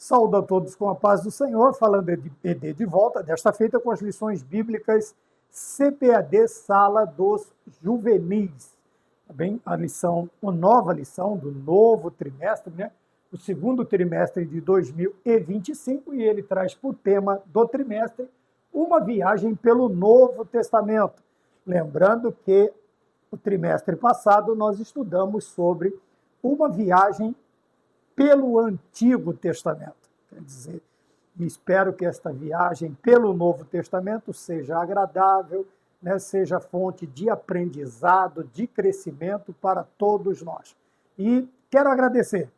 Saúdo a todos com a paz do Senhor, falando de ED de volta, desta feita com as lições bíblicas CPAD Sala dos Juvenis. Tá bem? A nova lição do novo trimestre, né? O segundo trimestre de 2025, e ele traz por tema do trimestre uma viagem pelo Novo Testamento. Lembrando que o trimestre passado nós estudamos sobre uma viagem pelo Antigo Testamento. Quer dizer, espero que esta viagem pelo Novo Testamento seja agradável, né, seja fonte de aprendizado, de crescimento para todos nós. E quero agradecer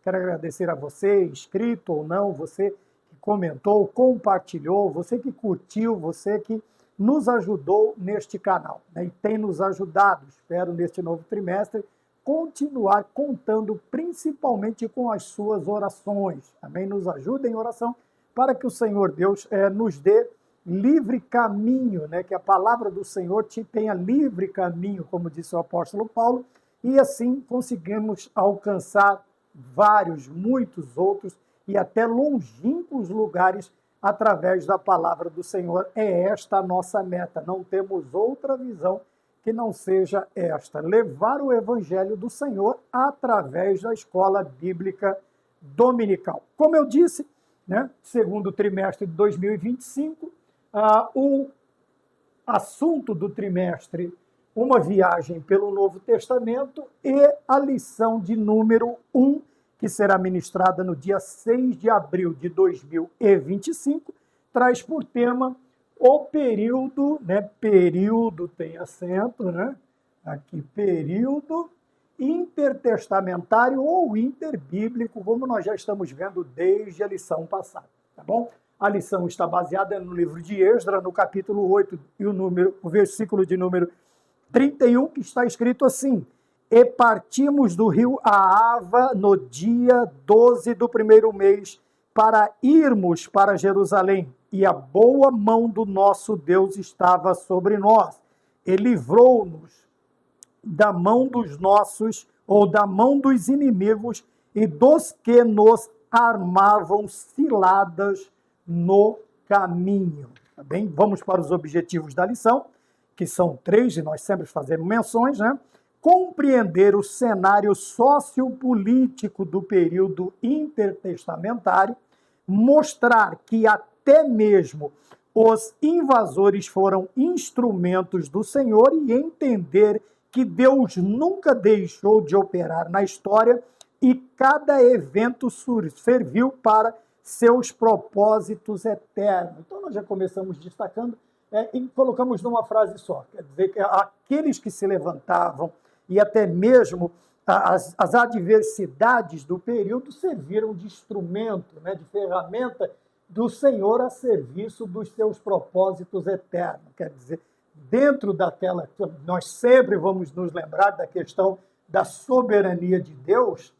a você, inscrito ou não, você que comentou, compartilhou, você que curtiu, você que nos ajudou neste canal, né, e tem nos ajudado, espero, neste novo trimestre, continuar contando principalmente com as suas orações. Também nos ajuda em oração para que o Senhor Deus nos dê livre caminho, né? Que a palavra do Senhor te tenha livre caminho, como disse o apóstolo Paulo, e assim conseguimos alcançar muitos outros e até longínquos lugares através da palavra do Senhor. É esta a nossa meta, não temos outra visão que não seja esta, levar o Evangelho do Senhor através da escola bíblica dominical. Como eu disse, né, segundo trimestre de 2025, o assunto do trimestre, uma viagem pelo Novo Testamento, e a lição de número 1, que será ministrada no dia 6 de abril de 2025, traz por tema o período, né? Período tem acento, né? Aqui, período intertestamentário ou interbíblico, como nós já estamos vendo desde a lição passada, tá bom? A lição está baseada no livro de Esdras, no capítulo 8, e o versículo de número 31, que está escrito assim: E partimos do rio Ahava no dia 12 do primeiro mês, para irmos para Jerusalém, e a boa mão do nosso Deus estava sobre nós. Ele livrou-nos da mão dos nossos, ou da mão dos inimigos, e dos que nos armavam ciladas no caminho. Tá bem? Vamos para os objetivos da lição, que são 3, e nós sempre fazemos menções, né? Compreender o cenário sociopolítico do período intertestamentário, mostrar que até mesmo os invasores foram instrumentos do Senhor e entender que Deus nunca deixou de operar na história e cada evento serviu para seus propósitos eternos. Então nós já começamos destacando e colocamos numa frase só, quer dizer que aqueles que se levantavam e até mesmo as adversidades do período serviram de instrumento, né, de ferramenta do Senhor a serviço dos seus propósitos eternos. Quer dizer, dentro daquela... Nós sempre vamos nos lembrar da questão da soberania de Deus.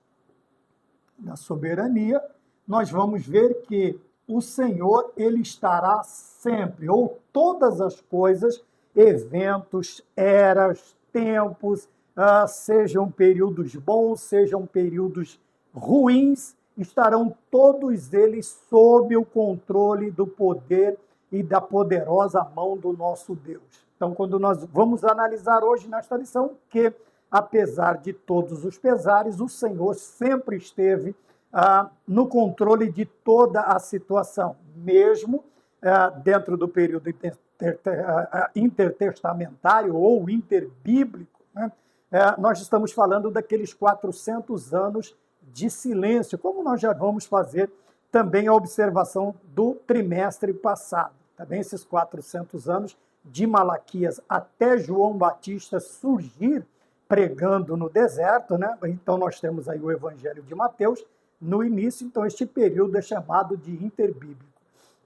Na soberania, nós vamos ver que o Senhor, ele estará sempre, ou todas as coisas, eventos, eras, tempos, sejam períodos bons, sejam períodos ruins, estarão todos eles sob o controle do poder e da poderosa mão do nosso Deus. Então, quando nós vamos analisar hoje nesta lição, que apesar de todos os pesares, o Senhor sempre esteve no controle de toda a situação, mesmo dentro do período intertestamentário ou interbíblico, né? Nós estamos falando daqueles 400 anos de silêncio, como nós já vamos fazer também a observação do trimestre passado. Também esses 400 anos de Malaquias até João Batista surgir pregando no deserto, né? Então nós temos aí o Evangelho de Mateus no início, então este período é chamado de interbíblico,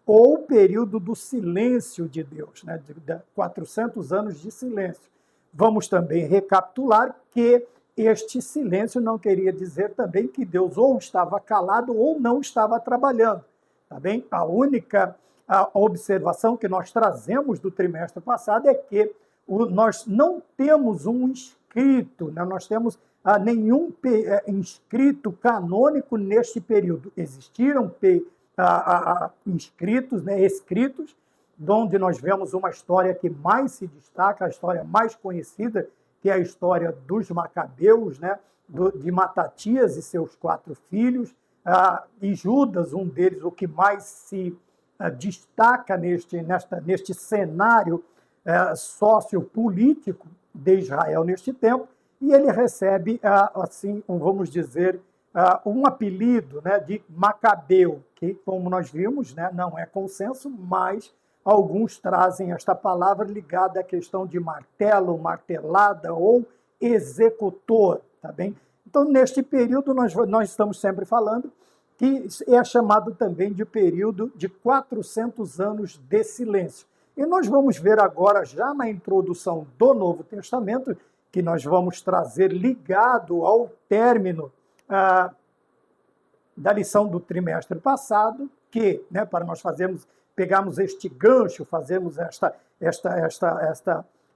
ou período do silêncio de Deus, né? De 400 anos de silêncio. Vamos também recapitular que este silêncio não queria dizer também que Deus ou estava calado ou não estava trabalhando. Tá bem? A única observação que nós trazemos do trimestre passado é que nós não temos um escrito, né? Nós temos nenhum inscrito canônico neste período. Existiram inscritos, né, escritos, onde nós vemos uma história que mais se destaca, a história mais conhecida, que é a história dos Macabeus, né, de Matatias e seus 4 filhos, e Judas, um deles, o que mais se destaca neste cenário sociopolítico de Israel neste tempo, e ele recebe, assim, vamos dizer, um apelido, né, de Macabeu, que, como nós vimos, né, não é consenso, mas alguns trazem esta palavra ligada à questão de martelo, martelada ou executor, tá bem? Então, neste período, nós estamos sempre falando que é chamado também de período de 400 anos de silêncio. E nós vamos ver agora, já na introdução do Novo Testamento, que nós vamos trazer ligado ao término da lição do trimestre passado, que, né, para nós pegarmos este gancho, fazermos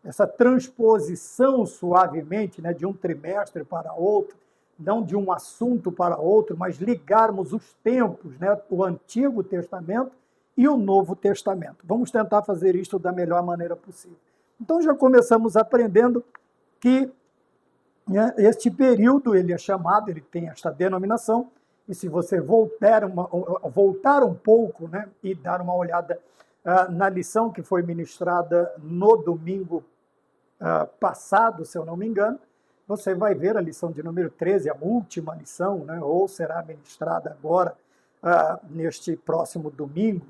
essa transposição suavemente, né, de um trimestre para outro, não de um assunto para outro, mas ligarmos os tempos, né, o Antigo Testamento e o Novo Testamento. Vamos tentar fazer isto da melhor maneira possível. Então já começamos aprendendo que, né, este período ele é chamado, ele tem esta denominação, e se você voltar um pouco, né, e dar uma olhada na lição que foi ministrada no domingo passado, se eu não me engano, você vai ver a lição de número 13, a última lição, né, ou será ministrada agora neste próximo domingo,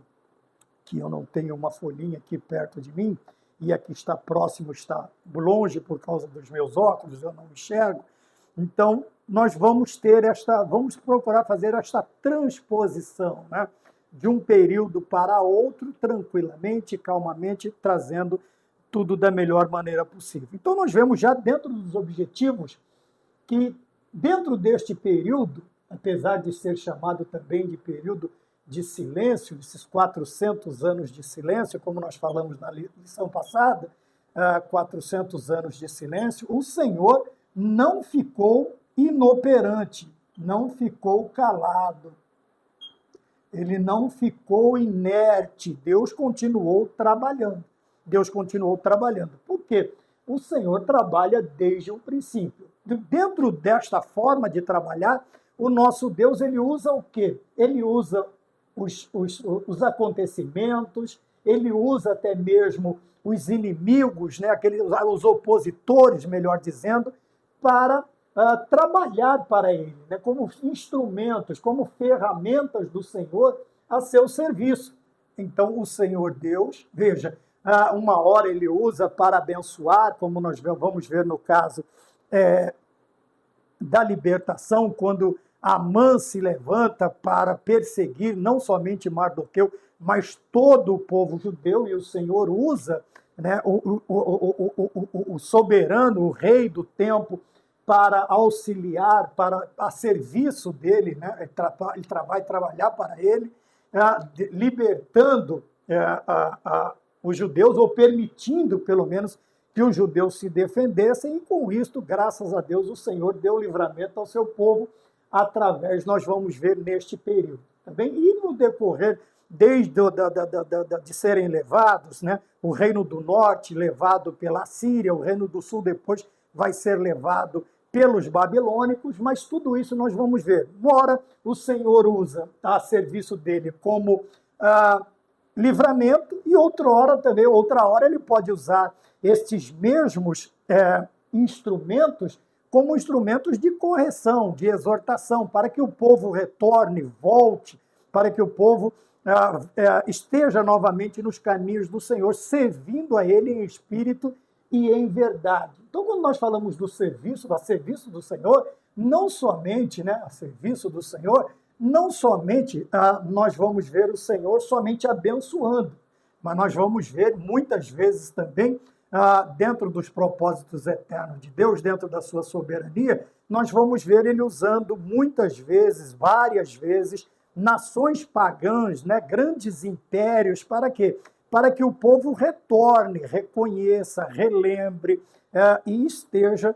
que eu não tenho uma folhinha aqui perto de mim, e aqui está próximo, está longe por causa dos meus óculos, eu não enxergo. Então, nós vamos procurar fazer esta transposição, né, de um período para outro, tranquilamente, calmamente, trazendo tudo da melhor maneira possível. Então, nós vemos já dentro dos objetivos que, dentro deste período, apesar de ser chamado também de período de silêncio, esses 400 anos de silêncio, como nós falamos na lição passada, 400 anos de silêncio, o Senhor não ficou inoperante, não ficou calado, ele não ficou inerte, Deus continuou trabalhando. Deus continuou trabalhando. Por quê? O Senhor trabalha desde o princípio. Dentro desta forma de trabalhar, o nosso Deus, ele usa o quê? Ele usa os acontecimentos, ele usa até mesmo os inimigos, né? Os opositores, melhor dizendo, para trabalhar para ele, né? Como instrumentos, como ferramentas do Senhor a seu serviço. Então, o Senhor Deus, veja, uma hora ele usa para abençoar, como nós vamos ver no caso da libertação, quando Amã se levanta para perseguir não somente Mardoqueu, mas todo o povo judeu, e o Senhor usa, né, o soberano, o rei do tempo, para auxiliar, a serviço dele, né, ele vai trabalhar para ele, libertando os judeus, ou permitindo, pelo menos, que os judeus se defendessem, e com isto, graças a Deus, o Senhor deu livramento ao seu povo, nós vamos ver neste período. Tá bem? E no decorrer, desde de serem levados, né, o reino do norte levado pela Síria, o reino do sul depois vai ser levado pelos babilônicos, mas tudo isso nós vamos ver. Ora, o Senhor usa a serviço dele como livramento, e outra hora ele pode usar estes mesmos instrumentos como instrumentos de correção, de exortação, para que o povo retorne, volte, para que o povo esteja novamente nos caminhos do Senhor, servindo a Ele em espírito e em verdade. Então, quando nós falamos do serviço, a serviço do Senhor, não somente, né, a serviço do Senhor, não somente nós vamos ver o Senhor somente abençoando, mas nós vamos ver muitas vezes também, dentro dos propósitos eternos de Deus, dentro da sua soberania, nós vamos ver ele usando muitas vezes, várias vezes, nações pagãs, né, grandes impérios, para quê? Para que o povo retorne, reconheça, relembre e esteja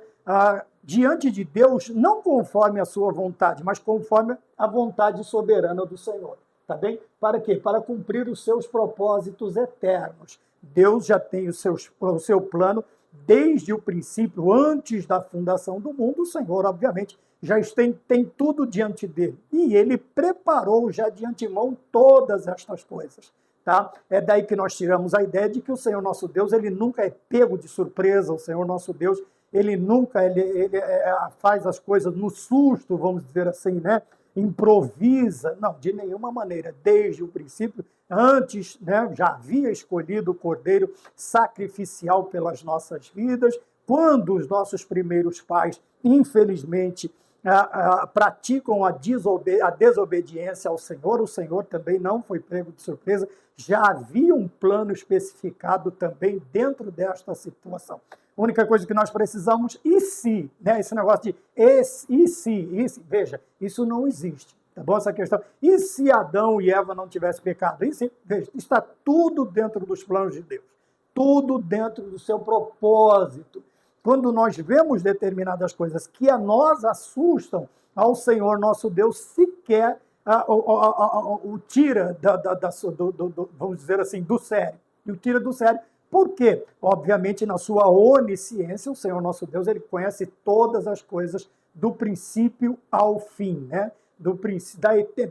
diante de Deus, não conforme a sua vontade, mas conforme a vontade soberana do Senhor. tá bem? Para quê? Para cumprir os seus propósitos eternos. Deus já tem o seu plano desde o princípio, antes da fundação do mundo. O Senhor, obviamente, já tem tudo diante dele. E ele preparou já de antemão todas estas coisas. Tá? É daí que nós tiramos a ideia de que o Senhor nosso Deus, ele nunca é pego de surpresa. O Senhor nosso Deus, ele nunca faz as coisas no susto, vamos dizer assim, né? Improvisa. Não, de nenhuma maneira. Desde o princípio, antes, né, já havia escolhido o Cordeiro sacrificial pelas nossas vidas. Quando os nossos primeiros pais, infelizmente, praticam a desobediência ao Senhor, o Senhor também não foi pego de surpresa, já havia um plano especificado também dentro desta situação. A única coisa que nós precisamos, e se, né, esse negócio de e se, veja, isso não existe, tá bom, essa questão, e se Adão e Eva não tivessem pecado, e se, veja, está tudo dentro dos planos de Deus, tudo dentro do seu propósito. Quando nós vemos determinadas coisas que a nós assustam, ao Senhor nosso Deus sequer o tira, vamos dizer assim, do sério. E o tira do sério. Por quê? Obviamente, na sua onisciência, o Senhor nosso Deus, ele conhece todas as coisas do princípio ao fim, né?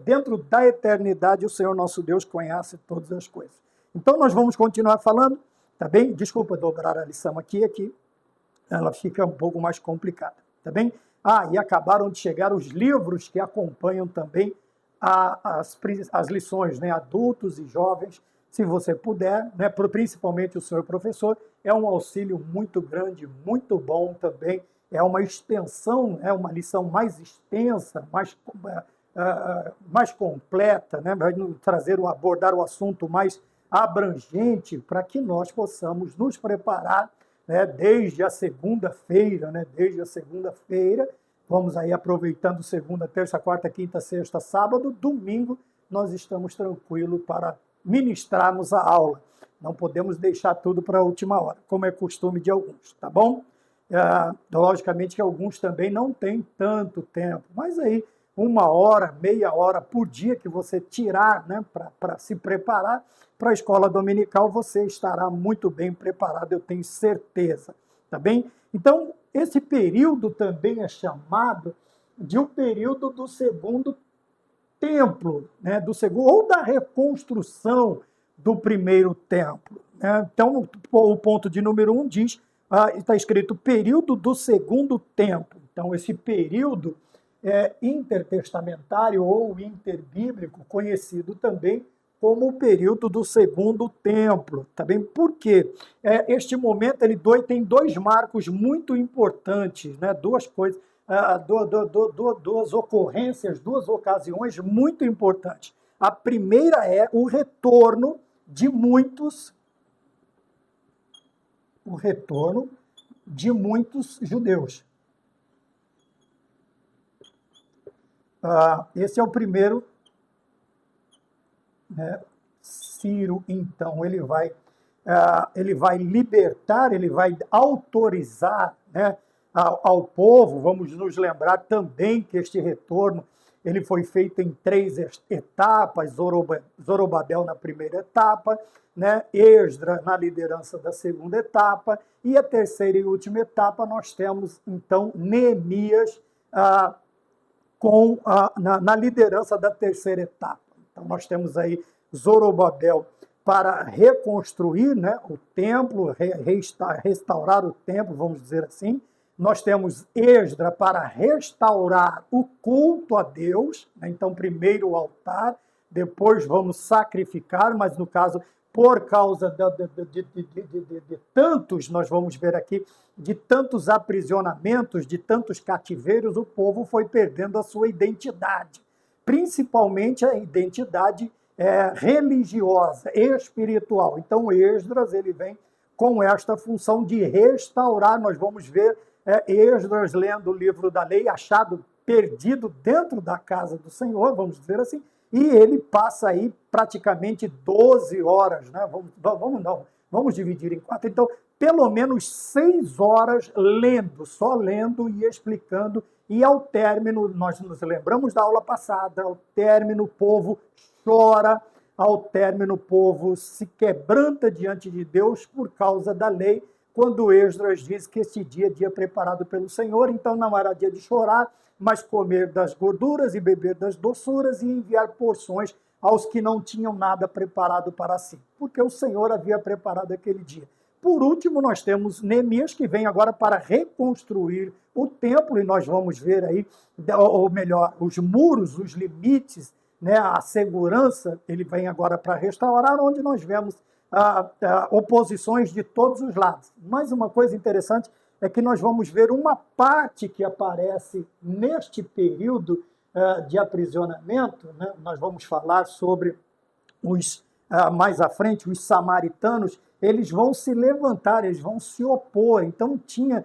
Dentro da eternidade, o Senhor nosso Deus conhece todas as coisas. Então, nós vamos continuar falando, tá bem? Desculpa dobrar a lição aqui. Ela fica um pouco mais complicada, tá bem? E acabaram de chegar os livros que acompanham também as lições, né? Adultos e jovens, se você puder, né? Principalmente o senhor professor, é um auxílio muito grande, muito bom também, é uma extensão, é uma lição mais extensa, mais completa, né? Vai abordar o assunto mais abrangente para que nós possamos nos preparar, né, desde a segunda-feira, vamos aí aproveitando segunda, terça, quarta, quinta, sexta, sábado, domingo, nós estamos tranquilos para ministrarmos a aula. Não podemos deixar tudo para a última hora, como é costume de alguns, tá bom? Logicamente que alguns também não têm tanto tempo, mas aí 1 hora, meia hora por dia que você tirar, né, para se preparar para a escola dominical, você estará muito bem preparado, eu tenho certeza, tá bem? Então, esse período também é chamado de um período do segundo templo, né, ou da reconstrução do primeiro templo, né? Então, o ponto de número 1 diz, está escrito período do segundo templo. Então, esse período intertestamentário ou interbíblico, conhecido também como o período do segundo templo. Tá bem? Por quê? Este momento ele tem 2 marcos muito importantes, né? Duas coisas, duas ocorrências, 2 ocasiões muito importantes. A primeira é o retorno de muitos judeus. Esse é o primeiro, né? Ciro, então, ele vai libertar, ele vai autorizar, né, ao povo. Vamos nos lembrar também que este retorno ele foi feito em 3 etapas, Zorobabel na primeira etapa, né, Esdras na liderança da segunda etapa, e a terceira e última etapa nós temos, então, Neemias na liderança da terceira etapa. Então, nós temos aí Zorobabel para reconstruir, né, o templo, restaurar o templo, vamos dizer assim. Nós temos Esdras para restaurar o culto a Deus, né? Então, primeiro o altar, depois vamos sacrificar, mas no caso, por causa de tantos, nós vamos ver aqui, de tantos aprisionamentos, de tantos cativeiros, o povo foi perdendo a sua identidade, principalmente a identidade religiosa, espiritual. Então, Esdras, ele vem com esta função de restaurar. Nós vamos ver Esdras lendo o livro da lei, achado perdido dentro da casa do Senhor, vamos dizer assim, e ele passa aí praticamente 12 horas, né? Vamos dividir em 4. Então, pelo menos 6 horas só lendo e explicando e ao término, nós nos lembramos da aula passada, ao término o povo chora, ao término o povo se quebranta diante de Deus por causa da lei, quando Esdras diz que esse dia é dia preparado pelo Senhor, então não era dia de chorar, mas comer das gorduras e beber das doçuras e enviar porções aos que não tinham nada preparado para si, porque o Senhor havia preparado aquele dia. Por último, nós temos Neemias, que vem agora para reconstruir o templo, e nós vamos ver aí, ou melhor, os muros, os limites, né, a segurança, ele vem agora para restaurar, onde nós vemos oposições de todos os lados. Mais uma coisa interessante é que nós vamos ver uma parte que aparece neste período de aprisionamento, né? Nós vamos falar sobre mais à frente, os samaritanos, eles vão se levantar, eles vão se opor. Então tinha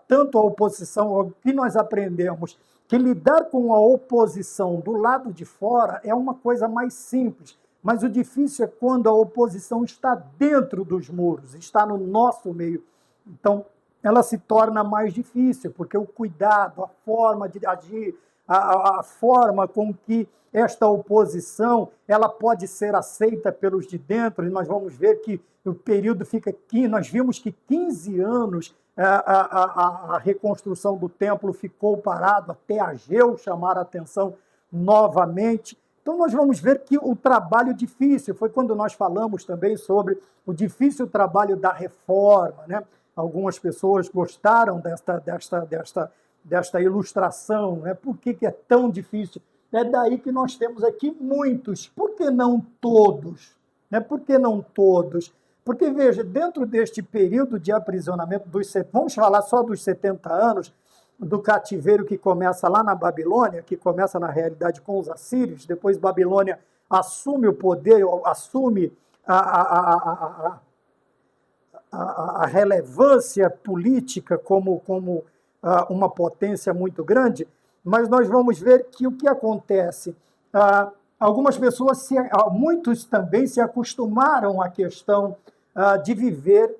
tanto a oposição, o que nós aprendemos, que lidar com a oposição do lado de fora é uma coisa mais simples, mas o difícil é quando a oposição está dentro dos muros, está no nosso meio. Então, ela se torna mais difícil, porque o cuidado, a forma de agir, a forma com que esta oposição ela pode ser aceita pelos de dentro, e nós vamos ver que o período fica aqui, nós vimos que 15 anos a reconstrução do templo ficou parado, até Ageu chamar a atenção novamente. Então nós vamos ver que o trabalho difícil, foi quando nós falamos também sobre o difícil trabalho da reforma, né? Algumas pessoas gostaram desta ilustração, né? Por que é tão difícil? É daí que nós temos aqui muitos, por que não todos? Né? Por que não todos? Porque, veja, dentro deste período de aprisionamento, vamos falar só dos 70 anos, do cativeiro que começa lá na Babilônia, que começa na realidade com os assírios, depois Babilônia assume o poder, assume a relevância política como uma potência muito grande, mas nós vamos ver que o que acontece, algumas pessoas, muitos também se acostumaram à questão de viver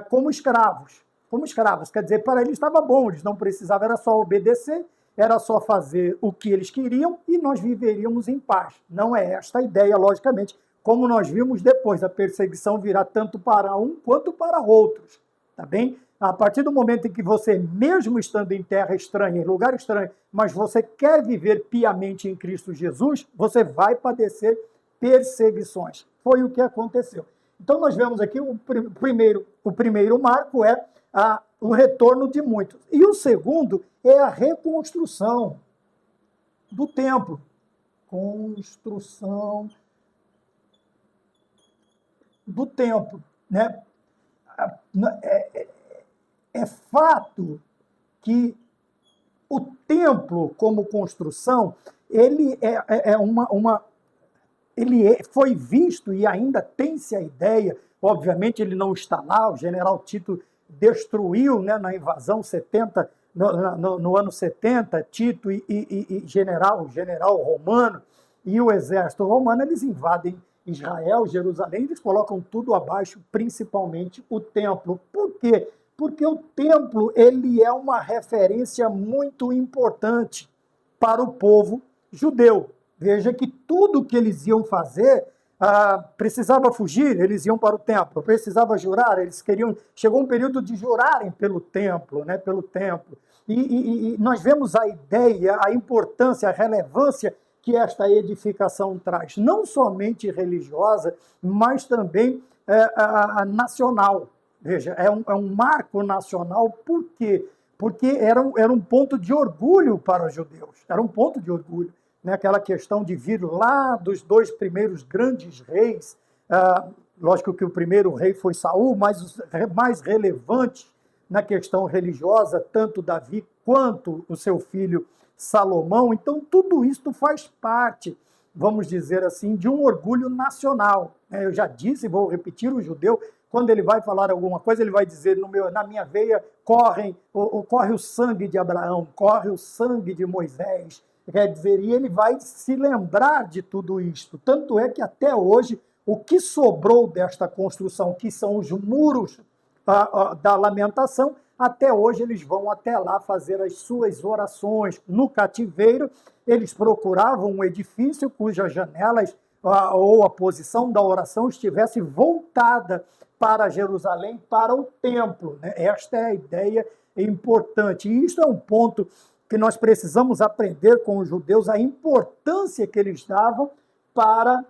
como escravos. Como escravos, quer dizer, para eles estava bom, eles não precisavam, era só obedecer, era só fazer o que eles queriam e nós viveríamos em paz. Não é esta a ideia, logicamente, como nós vimos depois, a perseguição virá tanto para um quanto para outros, tá bem? A partir do momento em que você, mesmo estando em terra estranha, em lugar estranho, mas você quer viver piamente em Cristo Jesus, você vai padecer perseguições. Foi o que aconteceu. Então nós vemos aqui o primeiro marco é o retorno de muitos. E o segundo é a reconstrução do templo. Construção do templo, né? É fato que o templo, como construção, ele foi visto e ainda tem-se a ideia, obviamente ele não está lá, o general Tito destruiu, né, na invasão 70, no ano 70, Tito e general romano e o exército romano, eles invadem Israel, Jerusalém, eles colocam tudo abaixo, principalmente o templo. Por quê? Porque o templo ele é uma referência muito importante para o povo judeu. Veja que tudo que eles iam fazer precisava fugir, eles iam para o templo, precisava jurar, eles queriam. Chegou um período de jurarem pelo templo, né? Pelo templo. E nós vemos a ideia, a importância, a relevância que esta edificação traz, não somente religiosa, mas também nacional. Veja, é um marco nacional, por quê? Porque era um ponto de orgulho para os judeus, era um ponto de orgulho. Né, aquela questão de vir lá dos dois primeiros grandes reis, lógico que o primeiro rei foi Saul, mas os mais relevantes na questão religiosa, tanto Davi quanto o seu filho Salomão. Então, tudo isso faz parte, vamos dizer assim, de um orgulho nacional. Eu já disse, vou repetir, o judeu, quando ele vai falar alguma coisa, ele vai dizer, na minha veia corre o sangue de Abraão, corre o sangue de Moisés. Quer dizer, e ele vai se lembrar de tudo isto. Tanto é que até hoje, o que sobrou desta construção, que são os muros da lamentação, até hoje eles vão até lá fazer as suas orações. No cativeiro, eles procuravam um edifício cujas janelas ou a posição da oração estivesse voltada para Jerusalém, para o templo, né? Esta é a ideia importante. E isso é um ponto que nós precisamos aprender com os judeus, a importância que eles davam para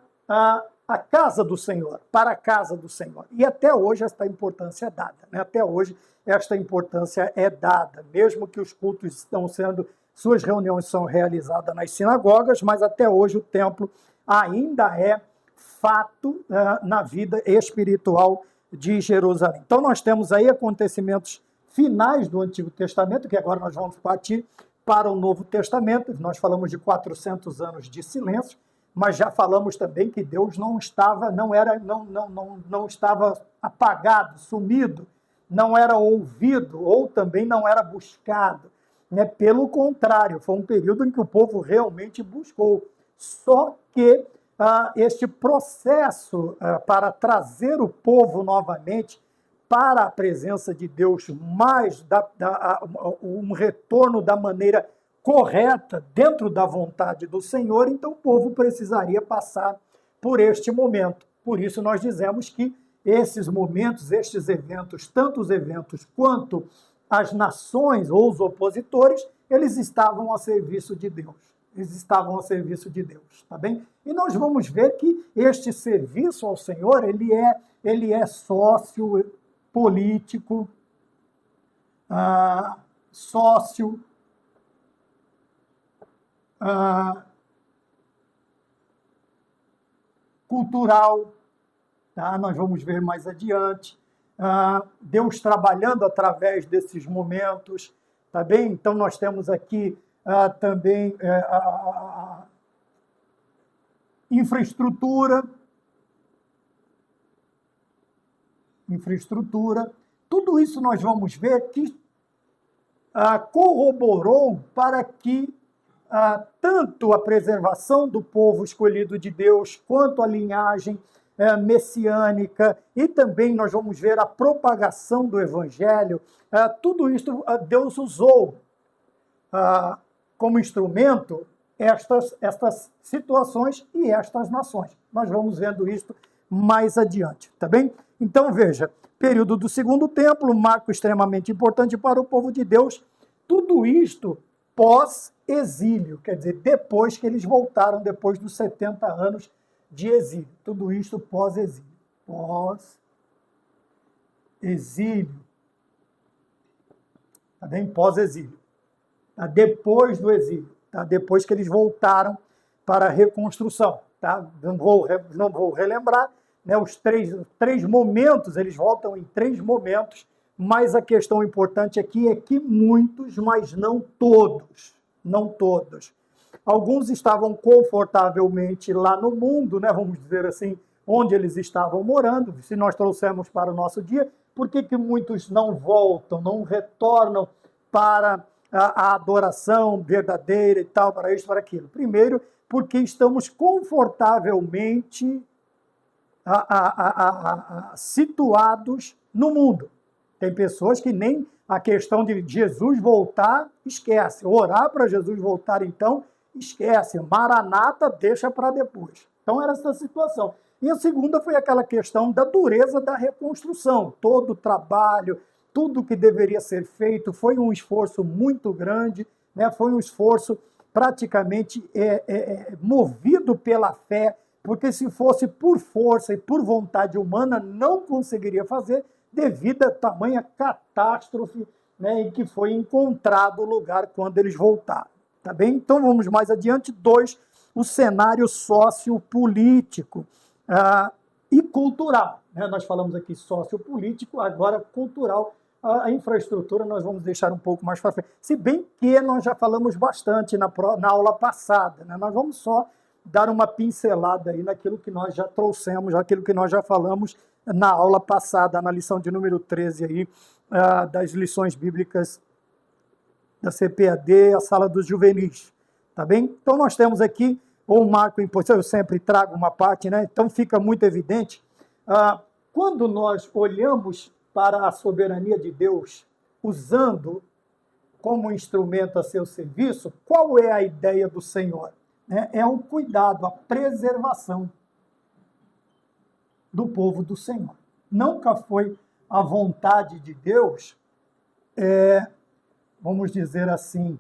a casa do Senhor, para a casa do Senhor. E até hoje esta importância é dada, né? Até hoje esta importância é dada, mesmo que os cultos estão sendo, suas reuniões são realizadas nas sinagogas, mas até hoje o templo ainda é fato na vida espiritual de Jerusalém. Então nós temos aí acontecimentos finais do Antigo Testamento, que agora nós vamos partir para o Novo Testamento. Nós falamos de 400 anos de silêncio, mas já falamos também que Deus não estava apagado, sumido, não era ouvido ou também não era buscado, né? Pelo contrário, foi um período em que o povo realmente buscou. Só que este processo para trazer o povo novamente para a presença de Deus, mais um retorno da maneira correta, dentro da vontade do Senhor, então o povo precisaria passar por este momento. Por isso nós dizemos que esses momentos, estes eventos, tanto os eventos quanto as nações ou os opositores, eles estavam a serviço de Deus. Eles estavam a serviço de Deus, tá bem? E nós vamos ver que este serviço ao Senhor, ele é sociopolítico, cultural, tá? Nós vamos ver mais adiante. Deus trabalhando através desses momentos, tá bem? Então nós temos aqui também a infraestrutura, tudo isso nós vamos ver que corroborou para que tanto a preservação do povo escolhido de Deus, quanto a linhagem messiânica, e também nós vamos ver a propagação do evangelho, tudo isso Deus usou como instrumento estas situações e estas nações. Nós vamos vendo isso mais adiante, tá bem? Então veja, período do Segundo Templo, marco extremamente importante para o povo de Deus, tudo isto pós-exílio, quer dizer, depois que eles voltaram, depois dos 70 anos de exílio. Tudo isto pós-exílio. Pós-exílio. Tá bem? Pós-exílio. Tá? Depois do exílio. Tá? Depois que eles voltaram para a reconstrução. Tá? Não vou relembrar, né? Os três momentos, eles voltam em 3 momentos, mas a questão importante aqui é que muitos, mas não todos. Não todos. Alguns estavam confortavelmente lá no mundo, né, vamos dizer assim, onde eles estavam morando. Se nós trouxermos para o nosso dia, por que muitos não voltam, não retornam para a adoração verdadeira e tal, para isso, para aquilo? Primeiro, porque estamos confortavelmente situados no mundo. Tem pessoas que nem a questão de Jesus voltar, esquece. Orar para Jesus voltar, então, esquece. Maranata, deixa para depois. Então, era essa situação. E a segunda foi aquela questão da dureza da reconstrução. Todo o trabalho, tudo que deveria ser feito, foi um esforço muito grande, né? Foi um esforço praticamente movido pela fé, porque se fosse por força e por vontade humana, não conseguiria fazer, devido a tamanha catástrofe, né, em que foi encontrado o lugar quando eles voltaram. Tá bem? Então vamos mais adiante. 2, o cenário sociopolítico e cultural. Né? Nós falamos aqui sociopolítico, agora cultural. A infraestrutura nós vamos deixar um pouco mais para frente. Se bem que nós já falamos bastante na aula passada, né? Nós vamos só dar uma pincelada aí naquilo que nós já trouxemos, naquilo que nós já falamos na aula passada, na lição de número 13 aí, das lições bíblicas da CPAD, a sala dos juvenis, tá bem? Então nós temos aqui um marco importante, eu sempre trago uma parte, né? Então fica muito evidente, quando nós olhamos para a soberania de Deus, usando como instrumento a seu serviço, qual é a ideia do Senhor? É o cuidado, a preservação do povo do Senhor. Nunca foi a vontade de Deus, vamos dizer assim,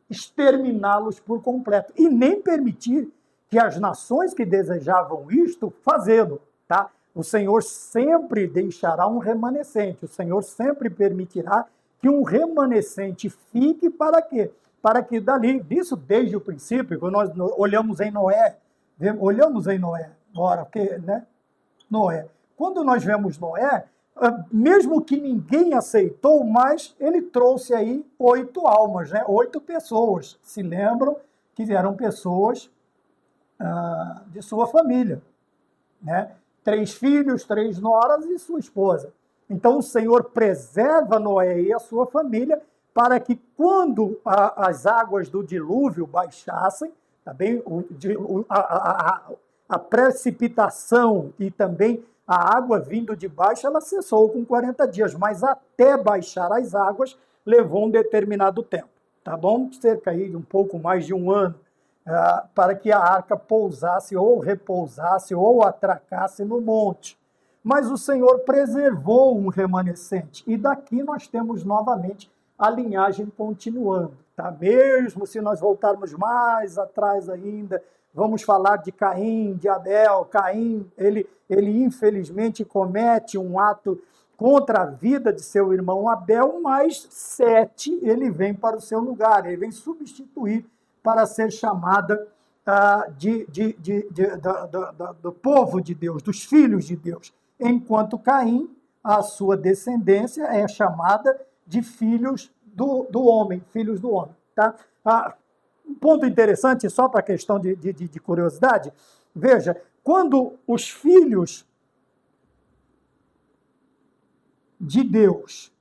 exterminá-los por completo, e nem permitir que as nações que desejavam isto fazê-lo, tá? O Senhor sempre deixará um remanescente, o Senhor sempre permitirá que um remanescente fique para quê? Para que dali, isso desde o princípio, quando nós olhamos em Noé, ora, porque, né? Noé. Quando nós vemos Noé, mesmo que ninguém aceitou, mas ele trouxe aí 8 almas, né? 8 pessoas, se lembram que eram pessoas de sua família, né? 3 filhos, 3 noras e sua esposa. Então o Senhor preserva Noé e a sua família para que quando as águas do dilúvio baixassem, tá bem? A precipitação e também a água vindo de baixo, ela cessou com 40 dias, mas até baixar as águas levou um determinado tempo, tá bom? Cerca aí de um pouco mais de um ano, para que a arca pousasse ou repousasse ou atracasse no monte. Mas o Senhor preservou um remanescente, e daqui nós temos novamente a linhagem continuando, tá? Mesmo se nós voltarmos mais atrás ainda, vamos falar de Caim, de Abel. Caim, ele infelizmente comete um ato contra a vida de seu irmão Abel, mas Sete, ele vem para o seu lugar, ele vem substituir para ser chamada do povo de Deus, dos filhos de Deus, enquanto Caim, a sua descendência, é chamada de filhos do homem, tá? Um ponto interessante, só para a questão de curiosidade, veja, quando os filhos de Deus,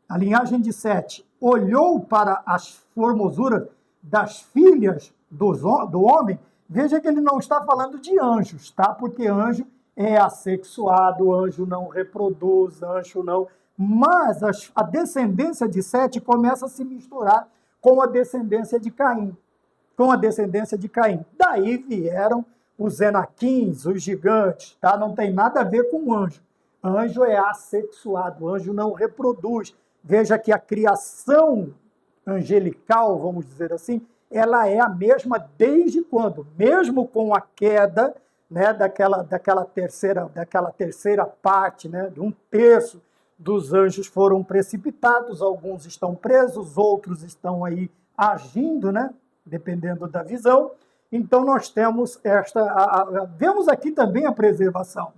a linhagem de Sete, olhou para as formosuras das filhas do homem, veja que ele não está falando de anjos, tá? Porque anjo é assexuado, anjo não reproduz, anjo não... Mas a descendência de Sete começa a se misturar com a descendência de Caim. Daí vieram os Enaquins, os gigantes, tá? Não tem nada a ver com anjo. Anjo é assexuado, anjo não reproduz. Veja que a criação angelical, vamos dizer assim, ela é a mesma desde quando? Mesmo com a queda, né, daquela terceira parte, né, de 1/3 dos anjos foram precipitados, alguns estão presos, outros estão aí agindo, né, dependendo da visão. Então nós temos vemos aqui também a preservação.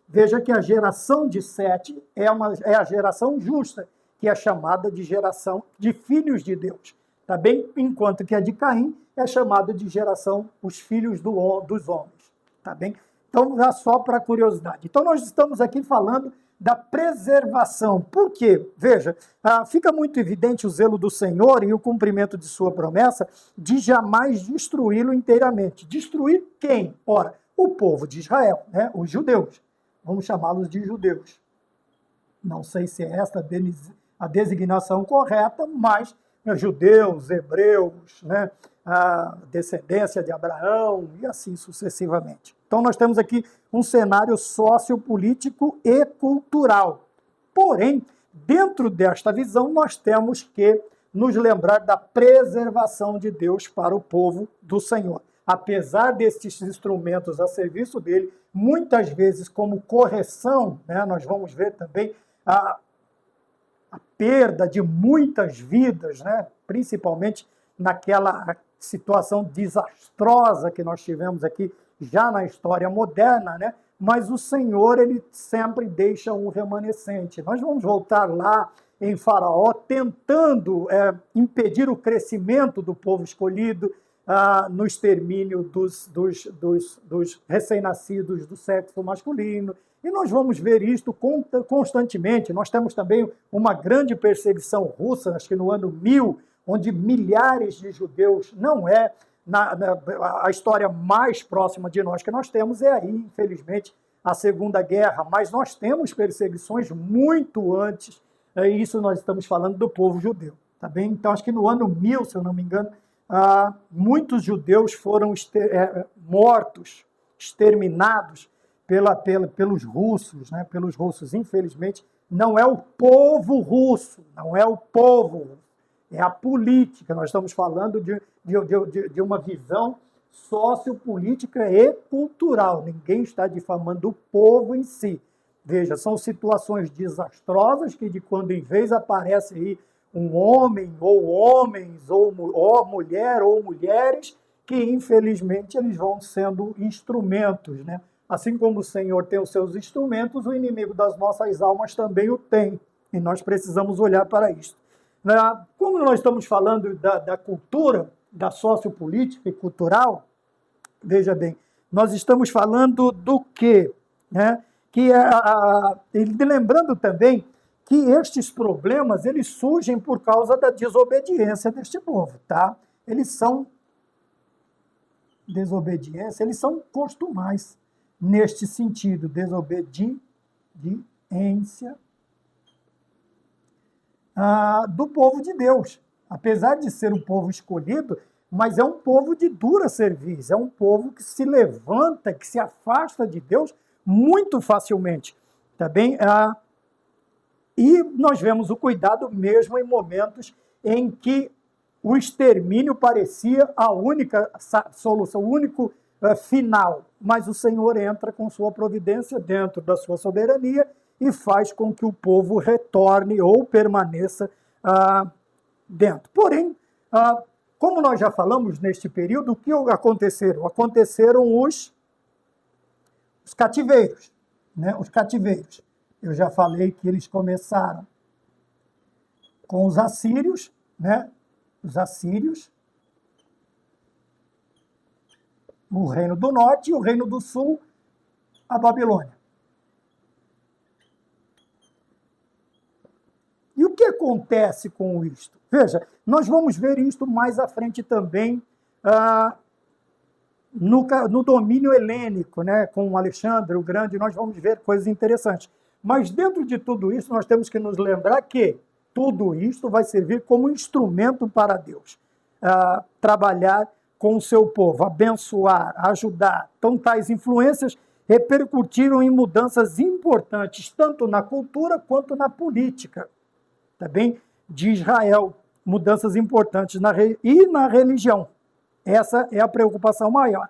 Veja que a geração de Sete é a geração justa, que é chamada de geração de filhos de Deus, tá bem? Enquanto que a de Caim é chamada de geração os filhos dos homens, tá bem? Então, só para curiosidade. Então, nós estamos aqui falando da preservação. Por quê? Veja, fica muito evidente o zelo do Senhor e o cumprimento de sua promessa de jamais destruí-lo inteiramente. Destruir quem? Ora, o povo de Israel, né? Os judeus. Vamos chamá-los de judeus. Não sei se é esta a designação correta, mas judeus, hebreus, né? A descendência de Abraão e assim sucessivamente. Então nós temos aqui um cenário sociopolítico e cultural. Porém, dentro desta visão, nós temos que nos lembrar da preservação de Deus para o povo do Senhor. Apesar destes instrumentos a serviço dele, muitas vezes como correção, né, nós vamos ver também a perda de muitas vidas, né, principalmente naquela situação desastrosa que nós tivemos aqui já na história moderna, né? Mas o Senhor, ele sempre deixa um remanescente. Nós vamos voltar lá em Faraó, tentando impedir o crescimento do povo escolhido, no extermínio dos recém-nascidos do sexo masculino. E nós vamos ver isto constantemente. Nós temos também uma grande perseguição russa, acho que no ano 1000, onde milhares de judeus, não é a história mais próxima de nós que nós temos, é aí, infelizmente, a Segunda Guerra, mas nós temos perseguições muito antes Isso nós estamos falando do povo judeu, tá bem? Então, acho que no ano 1000, se eu não me engano, muitos judeus foram mortos, exterminados pelos russos, né? Pelos russos. Infelizmente, não é o povo russo, não é o povo, é a política. Nós estamos falando de uma visão sociopolítica e cultural. Ninguém está difamando o povo em si. Veja, são situações desastrosas que de quando em vez aparece aí um homem, ou homens, ou mulher, ou mulheres, que infelizmente eles vão sendo instrumentos, né? Assim como o Senhor tem os seus instrumentos, o inimigo das nossas almas também o tem. E nós precisamos olhar para isso. Como nós estamos falando da cultura, da sociopolítica e cultural, veja bem, nós estamos falando do quê? Né? Lembrando também que estes problemas eles surgem por causa da desobediência deste povo, tá? Eles são costumais neste sentido, desobediência do povo de Deus. Apesar de ser um povo escolhido, mas é um povo de dura cerviz, é um povo que se levanta, que se afasta de Deus muito facilmente, tá bem? E nós vemos o cuidado mesmo em momentos em que o extermínio parecia a única solução, o único final. Mas o Senhor entra com sua providência dentro da sua soberania e faz com que o povo retorne ou permaneça dentro. Porém, como nós já falamos neste período, o que aconteceram? Aconteceram os cativeiros, né? Os cativeiros. Eu já falei que eles começaram com os assírios, né? Os assírios, o Reino do Norte e o Reino do Sul, a Babilônia. E o que acontece com isto? Veja, nós vamos ver isto mais à frente também no domínio helênico, né? Com Alexandre o Grande, nós vamos ver coisas interessantes. Mas dentro de tudo isso, nós temos que nos lembrar que tudo isto vai servir como instrumento para Deus. Trabalhar com o seu povo, abençoar, ajudar. Então, tais influências repercutiram em mudanças importantes, tanto na cultura quanto na política, tá bem? De Israel. Mudanças importantes e na religião. Essa é a preocupação maior.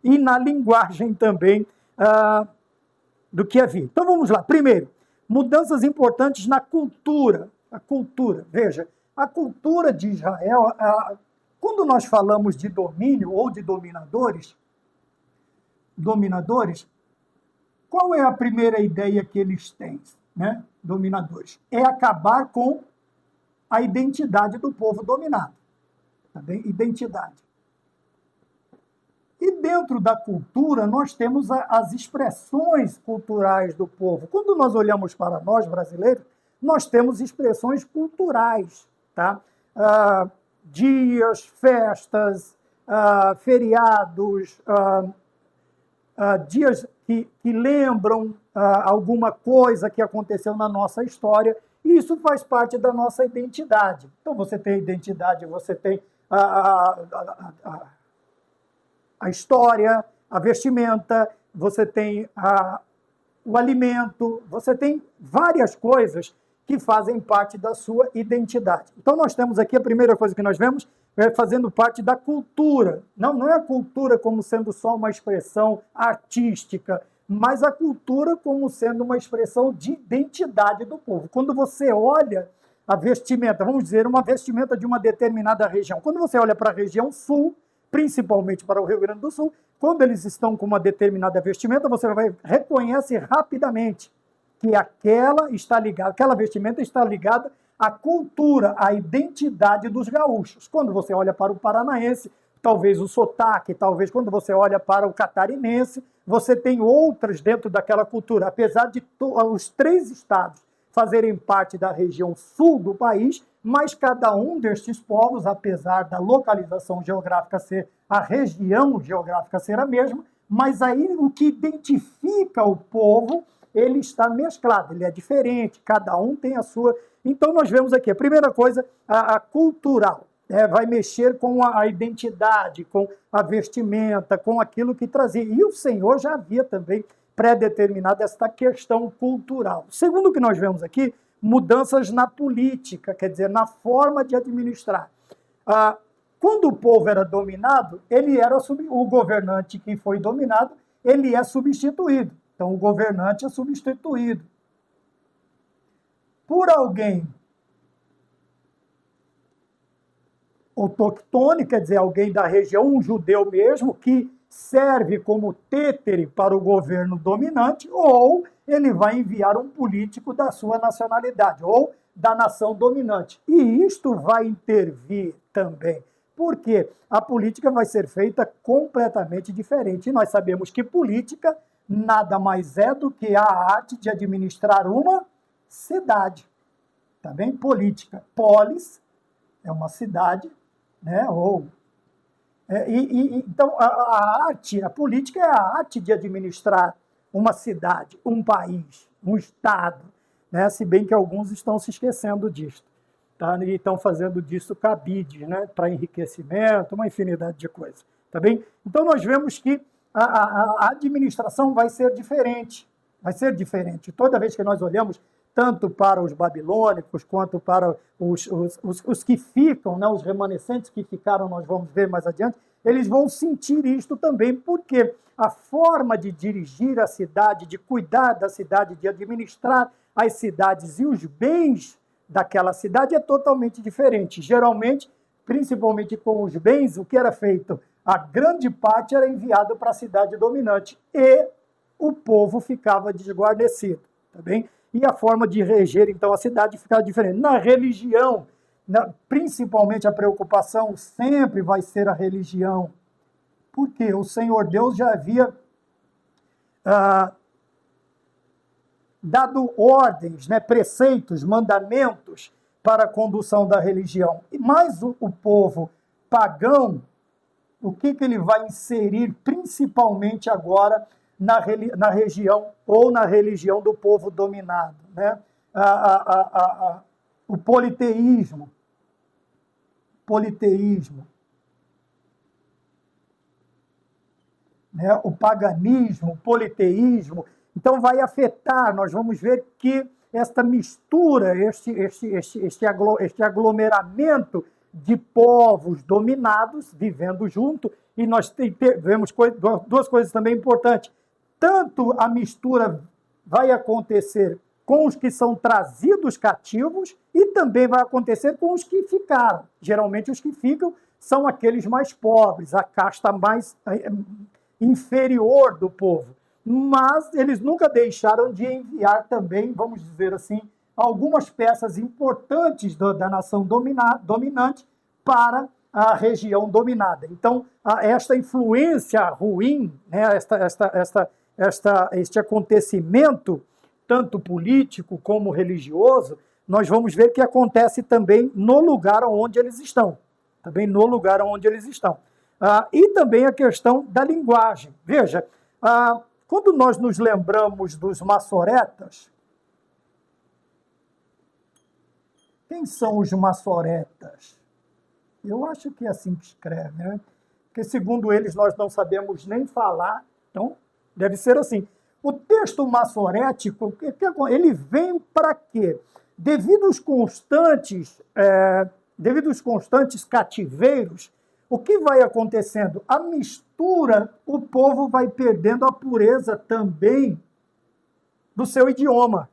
E na linguagem também do que havia. Então vamos lá. Primeiro, mudanças importantes na cultura. A cultura, veja, a cultura de Israel, quando nós falamos de domínio ou de dominadores, qual é a primeira ideia que eles têm, né? Dominadores? É acabar com a identidade do povo dominado. Tá bem? Identidade. E dentro da cultura, nós temos as expressões culturais do povo. Quando nós olhamos para nós, brasileiros, nós temos expressões culturais, tá? Dias, festas, feriados, dias que lembram alguma coisa que aconteceu na nossa história, e isso faz parte da nossa identidade. Então, você tem a identidade, você tem a história, a vestimenta, você tem o alimento, você tem várias coisas que fazem parte da sua identidade. Então, nós temos aqui a primeira coisa que nós vemos fazendo parte da cultura. Não é a cultura como sendo só uma expressão artística, mas a cultura como sendo uma expressão de identidade do povo. Quando você olha a vestimenta, vamos dizer, uma vestimenta de uma determinada região. Quando você olha para a região sul, principalmente para o Rio Grande do Sul, quando eles estão com uma determinada vestimenta, você reconhece rapidamente que aquela vestimenta está ligada à cultura, à identidade dos gaúchos. Quando você olha para o paranaense, talvez o sotaque, talvez quando você olha para o catarinense, você tem outras dentro daquela cultura. Apesar de os 3 estados fazerem parte da região sul do país, mas cada um destes povos, apesar da localização geográfica ser, a região geográfica ser a mesma, mas aí o que identifica o povo ele está mesclado, ele é diferente, cada um tem a sua. Então nós vemos aqui, a primeira coisa, a cultural, vai mexer com a identidade, com a vestimenta, com aquilo que trazia. E o Senhor já havia também pré-determinado esta questão cultural. Segundo o que nós vemos aqui, mudanças na política, quer dizer, na forma de administrar. Quando o povo era dominado, ele era o governante que foi dominado, ele é substituído. Então, o governante é substituído por alguém autoctone, quer dizer, alguém da região, um judeu mesmo, que serve como títere para o governo dominante, ou ele vai enviar um político da sua nacionalidade, ou da nação dominante. E isto vai intervir também, porque a política vai ser feita completamente diferente. E nós sabemos que política nada mais é do que a arte de administrar uma cidade. Tá bem? Política. Polis é uma cidade, né? Então, a arte, a política é a arte de administrar uma cidade, um país, um estado, né? Se bem que alguns estão se esquecendo disso, tá? E estão fazendo disso cabide, né? Para enriquecimento, uma infinidade de coisas, tá bem? Então, nós vemos que a administração vai ser diferente, Toda vez que nós olhamos tanto para os babilônicos, quanto para os que ficam, né, os remanescentes que ficaram, nós vamos ver mais adiante, eles vão sentir isto também, porque a forma de dirigir a cidade, de cuidar da cidade, de administrar as cidades e os bens daquela cidade é totalmente diferente. Geralmente, principalmente com os bens, o que era feito? A grande parte era enviado para a cidade dominante e o povo ficava desguarnecido, tá bem? E a forma de reger, então, a cidade ficava diferente. Na religião, principalmente a preocupação sempre vai ser a religião, porque o Senhor Deus já havia dado ordens, né, preceitos, mandamentos para a condução da religião. Mas o povo pagão, o que ele vai inserir principalmente agora na região ou na religião do povo dominado, né? O politeísmo, né? O paganismo, o politeísmo. Então vai afetar, nós vamos ver que esta mistura, este aglomeramento de povos dominados vivendo junto, e nós vemos duas coisas também importantes. Tanto a mistura vai acontecer com os que são trazidos cativos e também vai acontecer com os que ficaram. Geralmente os que ficam são aqueles mais pobres, a casta mais inferior do povo. Mas eles nunca deixaram de enviar também, vamos dizer assim, algumas peças importantes da nação dominante para a região dominada. Então, esta influência ruim, né, este acontecimento, tanto político como religioso, nós vamos ver que acontece também no lugar onde eles estão. E também a questão da linguagem. Veja, quando nós nos lembramos dos maçoretas, quem são os maçoretas? Eu acho que é assim que escreve, né? Porque, segundo eles, nós não sabemos nem falar, então deve ser assim. O texto maçorético, ele vem para quê? Devido aos constantes cativeiros, o que vai acontecendo? A mistura, o povo vai perdendo a pureza também do seu idioma,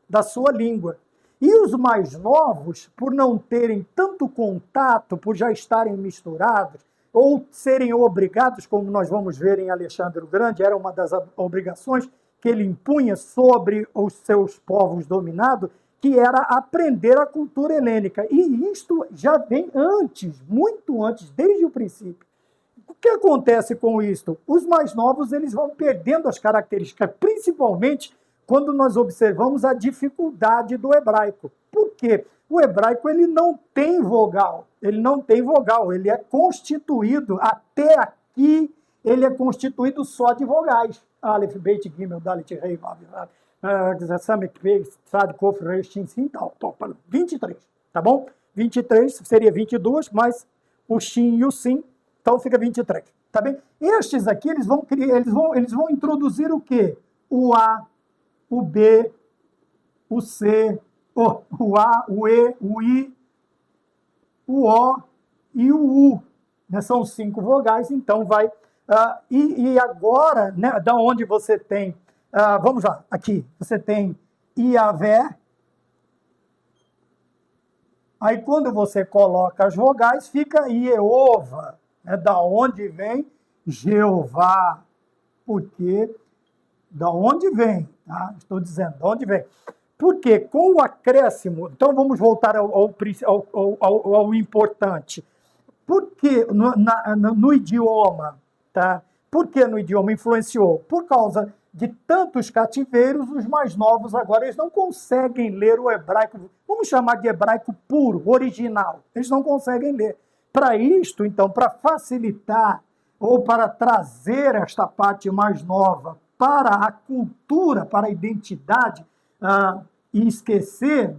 da sua língua. E os mais novos, por não terem tanto contato, por já estarem misturados, ou serem obrigados, como nós vamos ver em Alexandre o Grande, era uma das obrigações que ele impunha sobre os seus povos dominados, que era aprender a cultura helênica. E isto já vem antes, muito antes, desde o princípio. O que acontece com isto? Os mais novos eles vão perdendo as características, principalmente quando nós observamos a dificuldade do hebraico. Por quê? O hebraico ele não tem vogal, ele é constituído, até aqui, ele é constituído só de vogais. Aleph, Bet, Gimel, Dalet, Rei, Vav, Vav. tal, 23, tá bom? 23 seria 22, mas o Shin e o Sim, então fica 23, tá bem? Estes aqui, eles vão introduzir o quê? O A, o B, o C, o A, o E, o I, o O e o U, né? São 5 vogais, então vai... e agora, né, da onde você tem... vamos lá, aqui, você tem Iavé. Aí, quando você coloca as vogais, fica Iehova, né? Da onde vem Jeová. Porque, da onde vem? Tá? Estou dizendo, da onde vem? Porque com o acréscimo... Então, vamos voltar ao importante. Por que no idioma, tá? Por que no idioma influenciou? Por causa de tantos cativeiros, os mais novos agora, eles não conseguem ler o hebraico, vamos chamar de hebraico puro, original. Eles não conseguem ler. Para isto, então, para facilitar ou para trazer esta parte mais nova para a cultura, para a identidade, e esquecer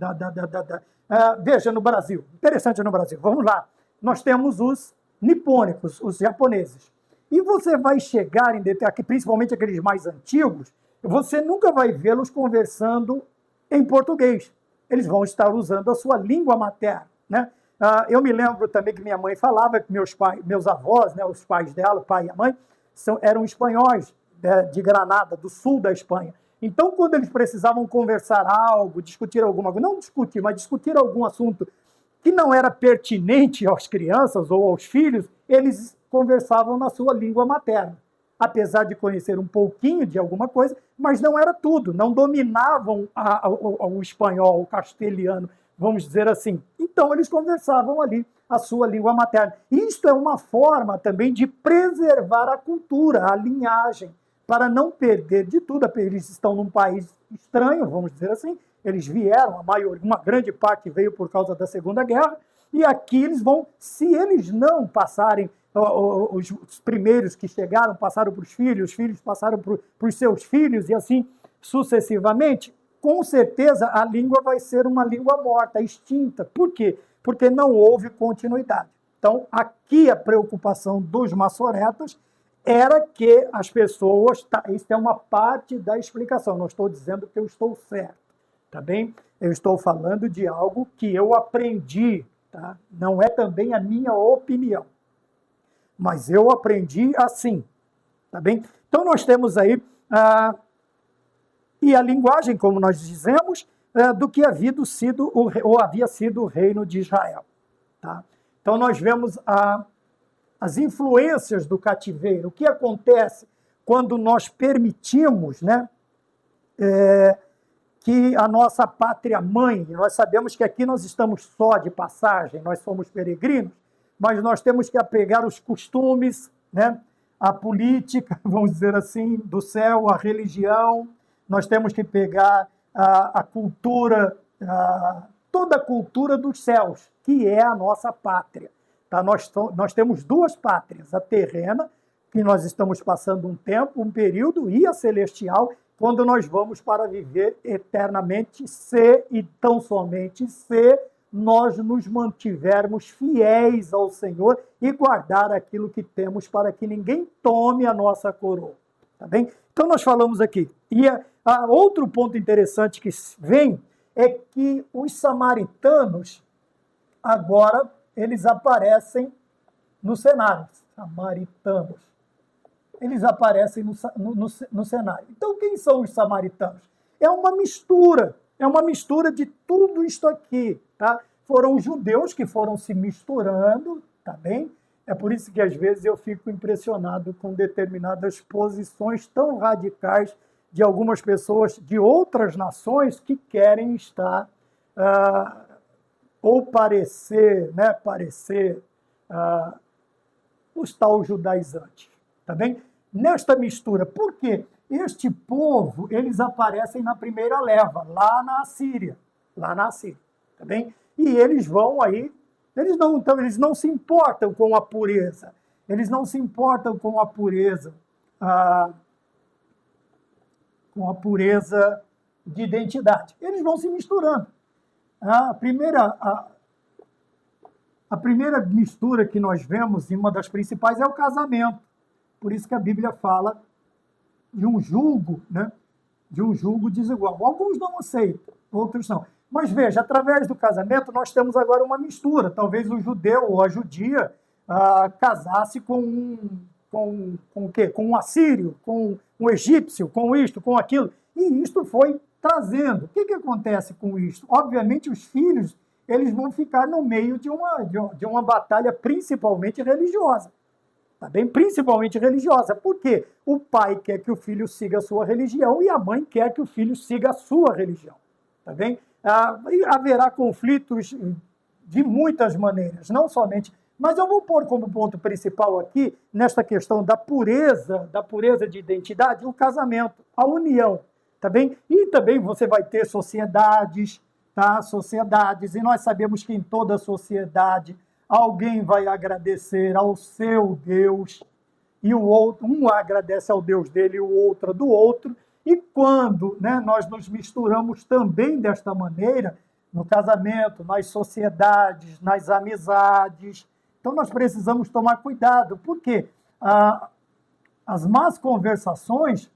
veja, no Brasil, interessante no Brasil, vamos lá, nós temos os nipônicos, os japoneses. E você vai chegar, principalmente aqueles mais antigos, você nunca vai vê-los conversando em português. Eles vão estar usando a sua língua materna, né? Eu me lembro também que minha mãe falava que meus avós, né, os pais dela, o pai e a mãe, eram espanhóis, de Granada, do sul da Espanha. Então, quando eles precisavam conversar algo, discutir alguma coisa, não discutir, mas discutir algum assunto que não era pertinente às crianças ou aos filhos, eles conversavam na sua língua materna. Apesar de conhecer um pouquinho de alguma coisa, mas não era tudo, não dominavam o espanhol, o castelhano, vamos dizer assim. Então, eles conversavam ali a sua língua materna. Isto é uma forma também de preservar a cultura, a linhagem, para não perder de tudo. Eles estão num país estranho, vamos dizer assim, eles vieram, uma grande parte veio por causa da Segunda Guerra, e aqui eles vão, se eles não passarem, os primeiros que chegaram passaram para os filhos passaram para os seus filhos, e assim sucessivamente, com certeza a língua vai ser uma língua morta, extinta. Por quê? Porque não houve continuidade. Então, aqui a preocupação dos maçoretas era que as pessoas... Isso é uma parte da explicação, não estou dizendo que eu estou certo, tá bem? Eu estou falando de algo que eu aprendi, tá? Não é também a minha opinião, mas eu aprendi assim, tá bem? Então, nós temos aí... e a linguagem, como nós dizemos, do que havia sido o reino de Israel. Tá? Então, nós vemos as influências do cativeiro. O que acontece quando nós permitimos, né, que a nossa pátria-mãe, nós sabemos que aqui nós estamos só de passagem, nós somos peregrinos, mas nós temos que apegar os costumes, né, a política, vamos dizer assim, do céu, a religião. Nós temos que pegar a cultura, toda a cultura dos céus, que é a nossa pátria. Tá? Nós temos duas pátrias, a terrena, que nós estamos passando um tempo, um período, e a celestial, quando nós vamos para viver eternamente, se e tão somente se nós nos mantivermos fiéis ao Senhor e guardar aquilo que temos para que ninguém tome a nossa coroa. Tá bem? Então, nós falamos aqui. E outro ponto interessante que vem é que os samaritanos, agora, eles aparecem no cenário. Samaritanos. Eles aparecem no cenário. Então, quem são os samaritanos? É uma mistura de tudo isto aqui. Tá? Foram os judeus que foram se misturando, tá bem? É por isso que, às vezes, eu fico impressionado com determinadas posições tão radicais de algumas pessoas de outras nações que querem estar, ou parecer os tal judaizantes, tá bem? Nesta mistura, por quê? Este povo, eles aparecem na primeira leva, lá na Assíria, tá bem? E eles vão aí, eles não se importam com a pureza, de identidade. Eles vão se misturando. A primeira mistura que nós vemos, e uma das principais, é o casamento. Por isso que a Bíblia fala de um julgo, né? De um julgo desigual. Alguns não aceitam, outros não. Mas veja, através do casamento, nós temos agora uma mistura. Talvez o judeu ou a judia casasse com o quê? Com um assírio, com um egípcio, com isto, com aquilo. E isto foi trazendo. O que acontece com isto? Obviamente, os filhos eles vão ficar no meio de uma batalha principalmente religiosa. Tá bem? Principalmente religiosa. Por quê? O pai quer que o filho siga a sua religião e a mãe quer que o filho siga a sua religião. Tá bem? Haverá conflitos de muitas maneiras, não somente. Mas eu vou pôr como ponto principal aqui, nesta questão da pureza de identidade, o casamento, a união. Tá bem? E também você vai ter sociedades, tá? Sociedades, e nós sabemos que em toda sociedade alguém vai agradecer ao seu Deus, e o outro, um agradece ao Deus dele e o outro do outro. E quando, né, nós nos misturamos também desta maneira, no casamento, nas sociedades, nas amizades, então nós precisamos tomar cuidado, porque as más conversações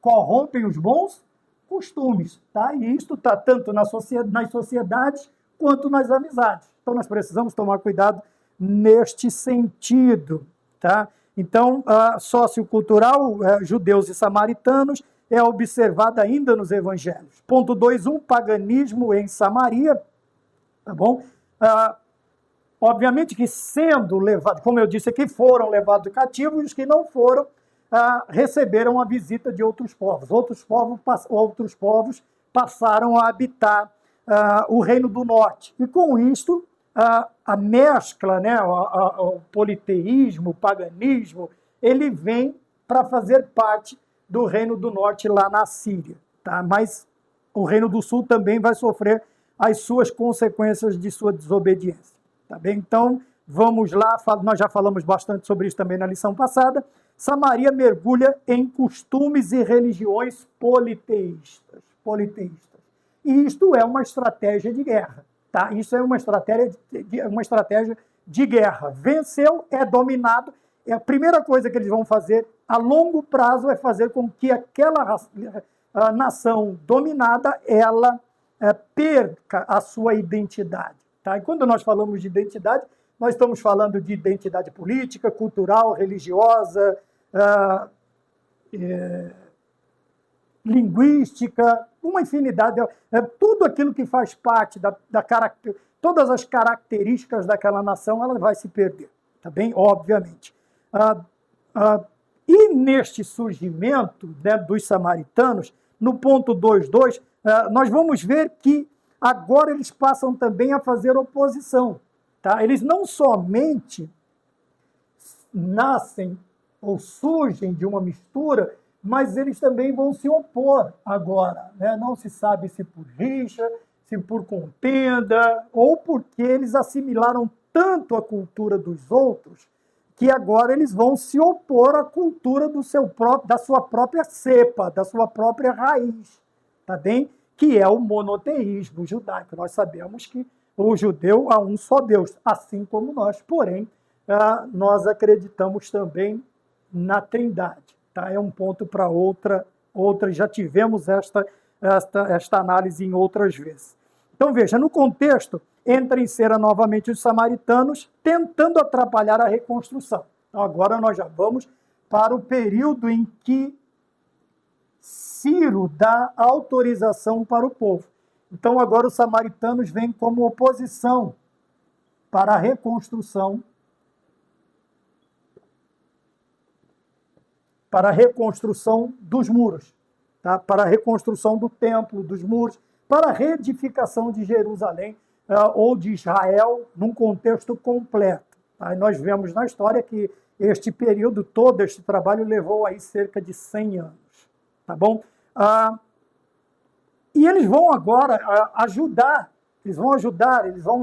corrompem os bons costumes, tá? E isto está tanto nas sociedades quanto nas amizades. Então nós precisamos tomar cuidado neste sentido, tá? Então, sociocultural, judeus e samaritanos, é observada ainda nos evangelhos. Ponto 2.1, paganismo em Samaria, tá bom? Obviamente que sendo levados, como eu disse aqui, foram levados cativos, e os que não foram receberam a visita de outros povos. Outros povos passaram a habitar o Reino do Norte. E com isto, a mescla, né, o politeísmo, o paganismo, ele vem para fazer parte do Reino do Norte lá na Síria. Tá? Mas o Reino do Sul também vai sofrer as suas consequências de sua desobediência. Tá bem? Então, vamos lá, nós já falamos bastante sobre isso também na lição passada. Samaria mergulha em costumes e religiões politeístas. E isto é uma estratégia de guerra. Tá? Isso é uma estratégia de guerra. Venceu, é dominado. E a primeira coisa que eles vão fazer a longo prazo é fazer com que aquela nação dominada ela perca a sua identidade. Tá? E quando nós falamos de identidade, nós estamos falando de identidade política, cultural, religiosa, linguística, uma infinidade, tudo aquilo que faz parte todas as características daquela nação, ela vai se perder, tá bem? Obviamente. E neste surgimento, né, dos samaritanos, no ponto 2.2, nós vamos ver que agora eles passam também a fazer oposição. Tá? Eles não somente nascem ou surgem de uma mistura, mas eles também vão se opor agora. Né? Não se sabe se por rixa, se por contenda, ou porque eles assimilaram tanto a cultura dos outros, que agora eles vão se opor à cultura da sua própria cepa, da sua própria raiz, tá bem? Que é o monoteísmo judaico. Nós sabemos que o judeu há um só Deus, assim como nós, porém, nós acreditamos também na Trindade. Tá? É um ponto para outra, já tivemos esta análise em outras vezes. Então, veja, no contexto, entra em cena novamente os samaritanos, tentando atrapalhar a reconstrução. Então, agora nós já vamos para o período em que Ciro dá autorização para o povo. Então, agora os samaritanos vêm como oposição para a reconstrução, dos muros, tá? Para a reconstrução do templo, dos muros, para a reedificação de Jerusalém ou de Israel num contexto completo. Tá? E nós vemos na história que este período, todo este trabalho levou aí cerca de 100 anos. Tá bom? E eles vão agora ajudar, eles vão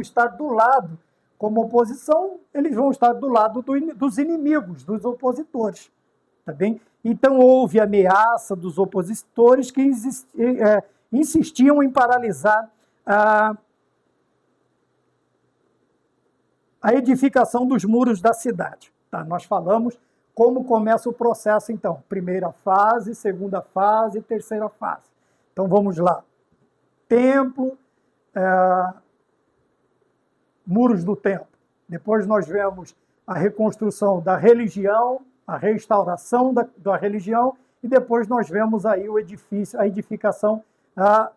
estar do lado, como oposição, eles vão estar do lado dos inimigos, dos opositores. Tá bem? Então, houve ameaça dos opositores que insistiam em paralisar a edificação dos muros da cidade. Tá? Nós falamos como começa o processo, então. Primeira fase, segunda fase, terceira fase. Então, vamos lá. Templo, muros do templo. Depois nós vemos a reconstrução da religião, a restauração da religião, e depois nós vemos aí o edifício, a edificação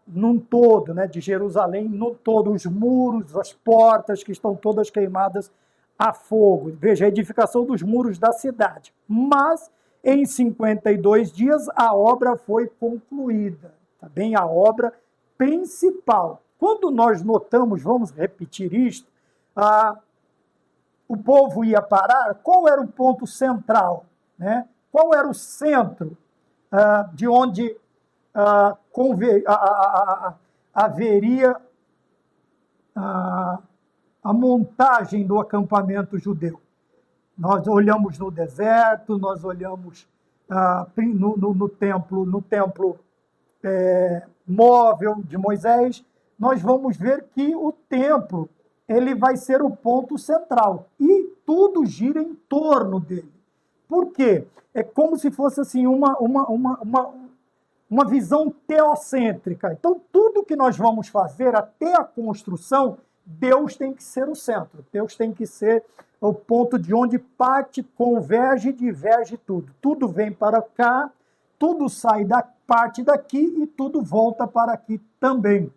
num todo, né, de Jerusalém, no todo, os muros, as portas que estão todas queimadas a fogo. Veja, a edificação dos muros da cidade. Mas, em 52 dias, a obra foi concluída. Tá bem? A obra principal. Quando nós notamos, vamos repetir isto, o povo ia parar, qual era o ponto central? Né? Qual era o centro de onde haveria a montagem do acampamento judeu? Nós olhamos no deserto, nós olhamos no templo móvel de Moisés, nós vamos ver que o templo ele vai ser o ponto central e tudo gira em torno dele. Por quê? É como se fosse assim uma visão teocêntrica. Então, tudo que nós vamos fazer até a construção, Deus tem que ser o centro. Deus tem que ser o ponto de onde parte, converge e diverge tudo. Tudo vem para cá, tudo sai da parte daqui e tudo volta para aqui também.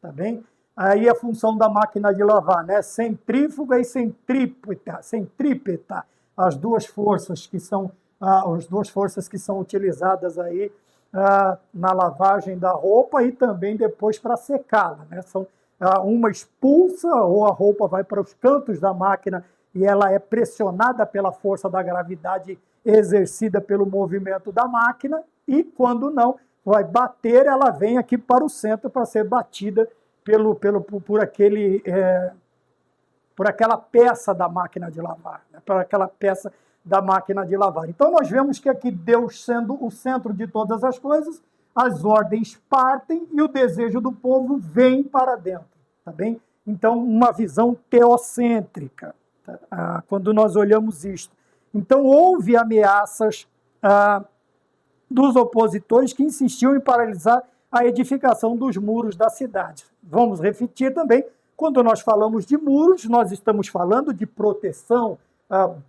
Tá bem? Aí a função da máquina de lavar, né? Centrífuga e centrípeta, as duas forças que são utilizadas aí na lavagem da roupa e também depois para secá-la, né? Uma expulsa ou a roupa vai para os cantos da máquina e ela é pressionada pela força da gravidade exercida pelo movimento da máquina e quando não vai bater, ela vem aqui para o centro para ser batida por aquela peça da máquina de lavar, né? Por aquela peça da máquina de lavar. Então nós vemos que aqui Deus sendo o centro de todas as coisas, as ordens partem e o desejo do povo vem para dentro, tá bem? Então uma visão teocêntrica, tá? Quando nós olhamos isto. Então houve ameaças dos opositores que insistiam em paralisar a edificação dos muros da cidade. Vamos repetir também, quando nós falamos de muros, nós estamos falando de proteção.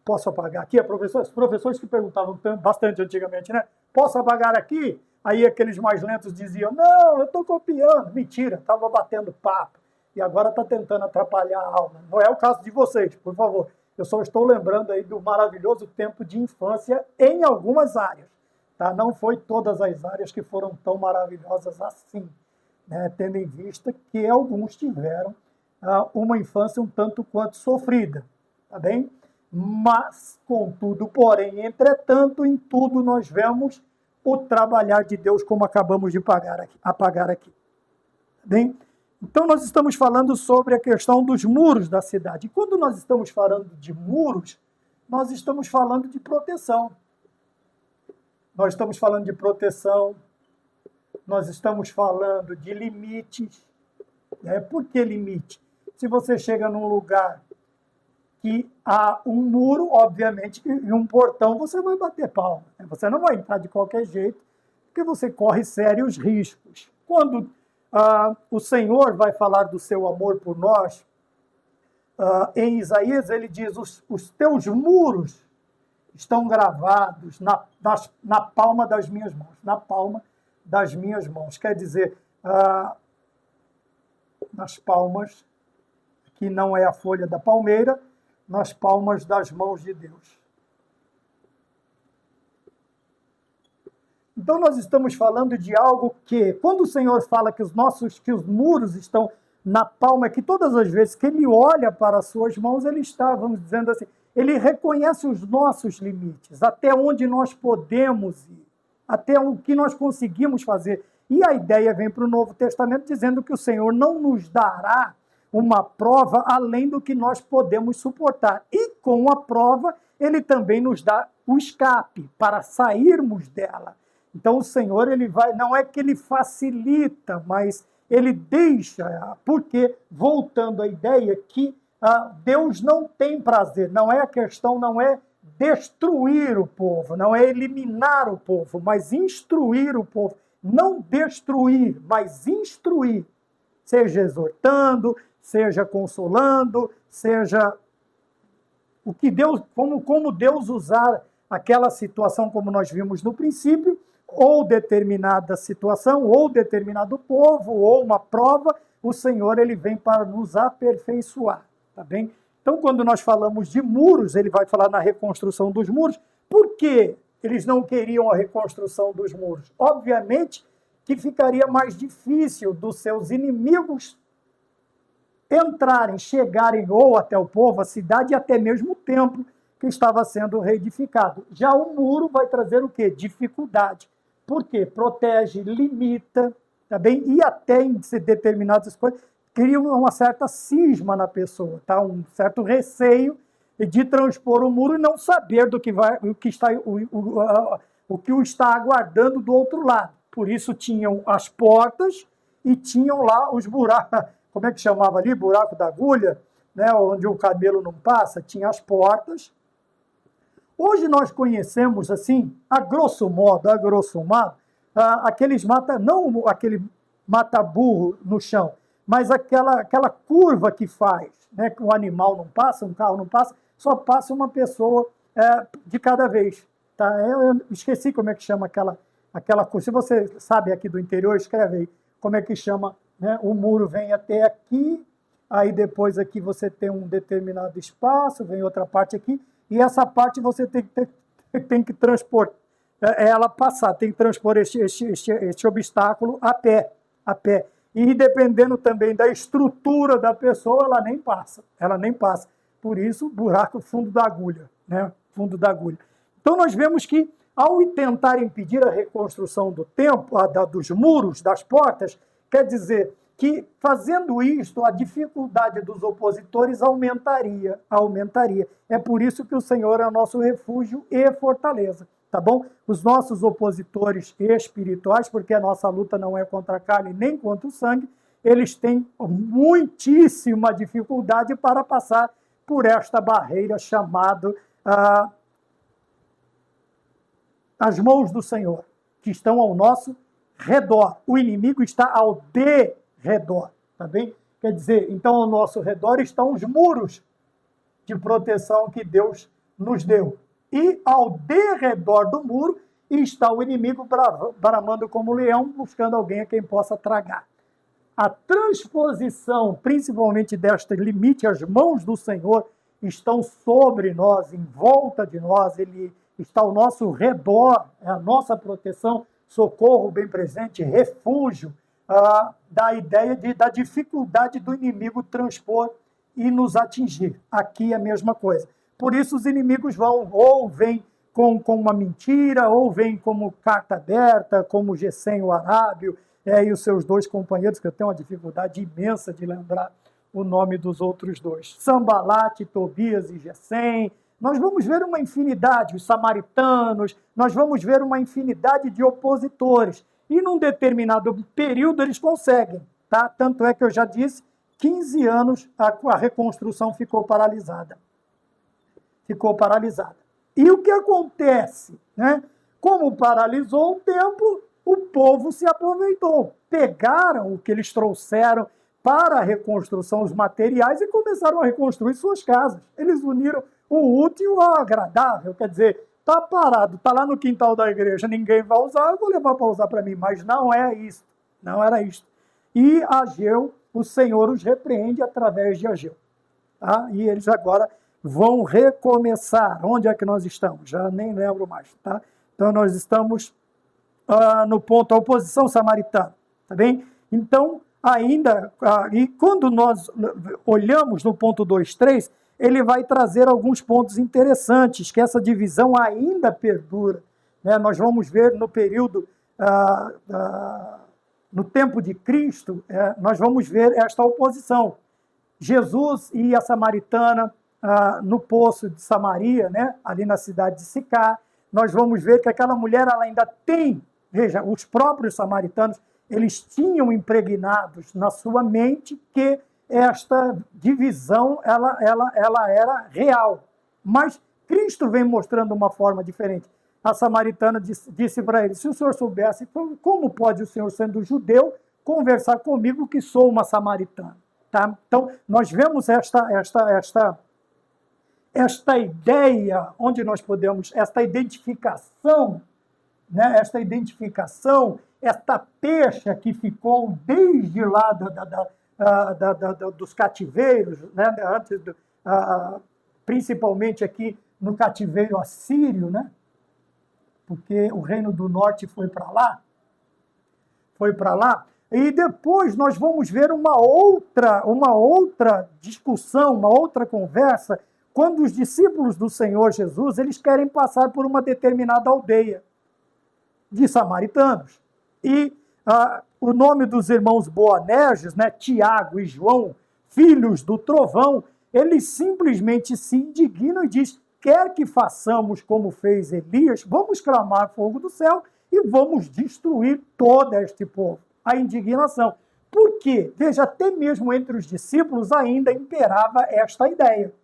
Posso apagar aqui? Os professores que perguntavam bastante antigamente, né? Posso apagar aqui? Aí aqueles mais lentos diziam, não, eu estou copiando. Mentira, estava batendo papo. E agora está tentando atrapalhar a aula. Não é o caso de vocês, por favor. Eu só estou lembrando aí do maravilhoso tempo de infância em algumas áreas. Tá? Não foi todas as áreas que foram tão maravilhosas assim, né? Tendo em vista que alguns tiveram uma infância um tanto quanto sofrida, tá bem? Mas, contudo, porém, entretanto, em tudo nós vemos o trabalhar de Deus como acabamos de apagar aqui. Tá bem? Então, nós estamos falando sobre a questão dos muros da cidade. E quando nós estamos falando de muros, nós estamos falando de proteção. Nós estamos falando de proteção, nós estamos falando de limites. Por que limite? Se você chega num lugar que há um muro, obviamente, e um portão, você vai bater palma. Você não vai entrar de qualquer jeito, porque você corre sérios riscos. Quando o Senhor vai falar do seu amor por nós, em Isaías ele diz, os teus muros estão gravados na palma das minhas mãos. Na palma das minhas mãos. Quer dizer, nas palmas, que não é a folha da palmeira, nas palmas das mãos de Deus. Então nós estamos falando de algo que, quando o Senhor fala que os muros estão na palma, que todas as vezes que Ele olha para as suas mãos, Ele está, vamos dizendo assim, Ele reconhece os nossos limites, até onde nós podemos ir, até o que nós conseguimos fazer. E a ideia vem para o Novo Testamento dizendo que o Senhor não nos dará uma prova além do que nós podemos suportar. E com a prova, Ele também nos dá o escape para sairmos dela. Então o Senhor, ele vai, não é que ele facilita, mas ele deixa, porque, voltando à ideia que Deus não tem prazer, não é a questão, não é destruir o povo, não é eliminar o povo, mas instruir o povo. Não destruir, mas instruir, seja exortando, seja consolando, seja o que Deus, como Deus usar aquela situação, como nós vimos no princípio, ou determinada situação, ou determinado povo, ou uma prova, o Senhor, ele vem para nos aperfeiçoar, tá bem? Então, quando nós falamos de muros, ele vai falar na reconstrução dos muros. Por que eles não queriam a reconstrução dos muros? Obviamente que ficaria mais difícil dos seus inimigos entrarem, chegarem ou até o povo, a cidade e até mesmo o templo que estava sendo reedificado. Já o muro vai trazer o quê? Dificuldade. Por quê? Protege, limita, tá bem? E até em determinadas coisas cria uma certa cisma na pessoa, tá? Um certo receio de transpor o muro e não saber do que vai, o que o está aguardando do outro lado. Por isso tinham as portas e tinham lá os buracos, como é que chamava ali? Buraco da agulha, né? Onde o camelo não passa, tinha as portas. Hoje nós conhecemos, assim, a grosso modo, aqueles não aquele mata-burro no chão, mas aquela curva que faz, né, que um animal não passa, um carro não passa, só passa uma pessoa de cada vez. Tá? Eu esqueci como é que chama aquela curva. Se você sabe aqui do interior, escreve aí como é que chama, né? O muro vem até aqui, aí depois aqui você tem um determinado espaço, vem outra parte aqui, e essa parte você tem que transpor, ela passar, tem que transpor este obstáculo a pé. E dependendo também da estrutura da pessoa, ela nem passa. Por isso, buraco, fundo da agulha, né? Fundo da agulha. Então nós vemos que, ao tentar impedir a reconstrução do templo, dos muros, das portas, quer dizer que, fazendo isto, a dificuldade dos opositores aumentaria. É por isso que o Senhor é o nosso refúgio e fortaleza, tá bom? Os nossos opositores espirituais, porque a nossa luta não é contra a carne nem contra o sangue, eles têm muitíssima dificuldade para passar por esta barreira chamada as mãos do Senhor, que estão ao nosso redor. O inimigo está ao derredor, tá bem? Quer dizer, então ao nosso redor estão os muros de proteção que Deus nos deu. E ao derredor do muro está o inimigo bramando como leão, buscando alguém a quem possa tragar. A transposição, principalmente deste limite, as mãos do Senhor estão sobre nós, em volta de nós, ele está ao nosso redor, é a nossa proteção, socorro bem presente, refúgio, da ideia da dificuldade do inimigo transpor e nos atingir. Aqui é a mesma coisa. Por isso os inimigos ou vêm com uma mentira, ou vêm como carta aberta, como Gesem o Arábio, e os seus dois companheiros, que eu tenho uma dificuldade imensa de lembrar o nome dos outros dois. Sambalate, Tobias e Gesem. Nós vamos ver uma infinidade, os samaritanos, nós vamos ver uma infinidade de opositores. E num determinado período eles conseguem, tá? Tanto é que eu já disse, 15 anos a reconstrução ficou paralisada. E o que acontece, né? Como paralisou o templo, o povo se aproveitou. Pegaram o que eles trouxeram para a reconstrução, os materiais, e começaram a reconstruir suas casas. Eles uniram o útil ao agradável, quer dizer, está parado, está lá no quintal da igreja, ninguém vai usar, eu vou levar para usar para mim, mas não é isso, não era isso. E Ageu, o Senhor os repreende através de Ageu. Tá? E eles agora vão recomeçar. Onde é que nós estamos? Já nem lembro mais. Tá? Então nós estamos no ponto, a oposição samaritana, tá bem? Então, ainda, e quando nós olhamos no ponto 2.3, ele vai trazer alguns pontos interessantes, que essa divisão ainda perdura. Né? Nós vamos ver no período, no tempo de Cristo, nós vamos ver esta oposição. Jesus e a samaritana no poço de Samaria, né? Ali na cidade de Sicar, nós vamos ver que aquela mulher ela ainda tem Veja, os próprios samaritanos, eles tinham impregnados na sua mente que esta divisão ela era real. Mas Cristo vem mostrando uma forma diferente. A samaritana disse para ele, se o senhor soubesse, como pode o senhor, sendo judeu, conversar comigo que sou uma samaritana? Tá? Então, nós vemos esta ideia, onde nós podemos, esta identificação, né? Esta identificação, esta pecha que ficou desde lá dos cativeiros, né? Antes principalmente aqui no cativeiro assírio, né? Porque o reino do norte foi para lá, e depois nós vamos ver uma outra discussão, uma outra conversa, quando os discípulos do Senhor Jesus, eles querem passar por uma determinada aldeia de samaritanos. E o nome dos irmãos Boanerges, né, Tiago e João, filhos do trovão, eles simplesmente se indignam e dizem, quer que façamos como fez Elias, vamos clamar fogo do céu e vamos destruir todo este povo. A indignação. Por quê? Veja, até mesmo entre os discípulos ainda imperava esta ideia,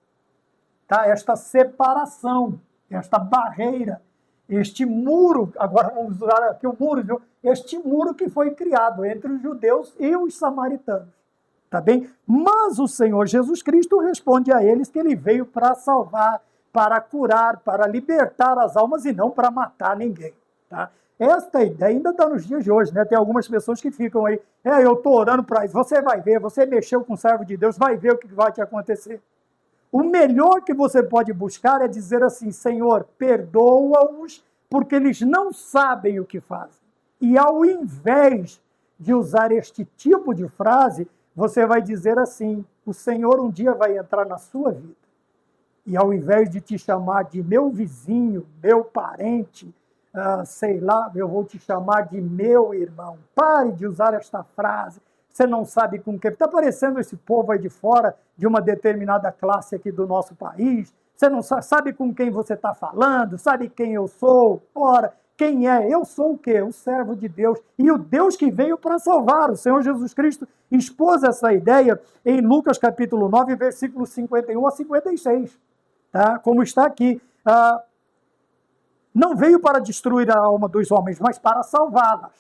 tá? Esta separação, esta barreira, este muro, agora vamos usar aqui o muro, viu? Este muro que foi criado entre os judeus e os samaritanos. Tá bem? Mas o Senhor Jesus Cristo responde a eles que ele veio para salvar, para curar, para libertar as almas e não para matar ninguém. Tá? Esta ideia ainda está nos dias de hoje, né? Tem algumas pessoas que ficam aí, eu estou orando para isso, você vai ver, você mexeu com o servo de Deus, vai ver o que vai te acontecer. O melhor que você pode buscar é dizer assim, Senhor, perdoa-os, porque eles não sabem o que fazem. E ao invés de usar este tipo de frase, você vai dizer assim, o Senhor um dia vai entrar na sua vida. E ao invés de te chamar de meu vizinho, meu parente, sei lá, eu vou te chamar de meu irmão. Pare de usar esta frase. Você não sabe com quem. Está parecendo esse povo aí de fora, de uma determinada classe aqui do nosso país. Você não sabe com quem você está falando, sabe quem eu sou. Ora, quem é? Eu sou o quê? O servo de Deus. E o Deus que veio para salvar. O Senhor Jesus Cristo expôs essa ideia em Lucas capítulo 9, versículos 51 a 56. Tá? Como está aqui. Não veio para destruir a alma dos homens, mas para salvá-las.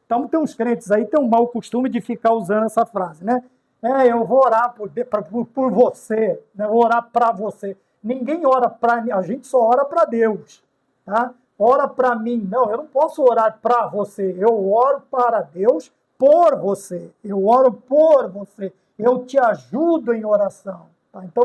Então tem uns crentes aí que tem um mau costume de ficar usando essa frase, né? Eu vou orar por você, né? Vou orar para você. Ninguém ora para mim, a gente só ora para Deus, tá? Ora para mim. Não, eu não posso orar para você. Eu oro para Deus por você. Eu oro por você. Eu te ajudo em oração. Tá? Então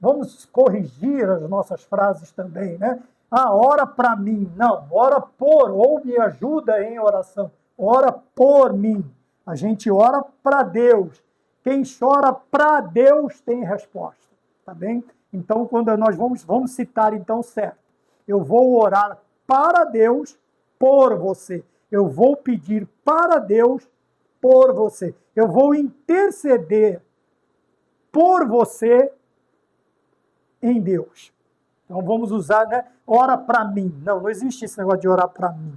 vamos corrigir as nossas frases também, né? Ora para mim. Não, ora por, ou me ajuda em oração. Ora por mim. A gente ora para Deus. Quem chora para Deus tem resposta, tá bem? Então, quando nós vamos citar, então, certo. Eu vou orar para Deus por você. Eu vou pedir para Deus por você. Eu vou interceder por você em Deus. Então vamos usar, né? Ora para mim. Não existe esse negócio de orar para mim.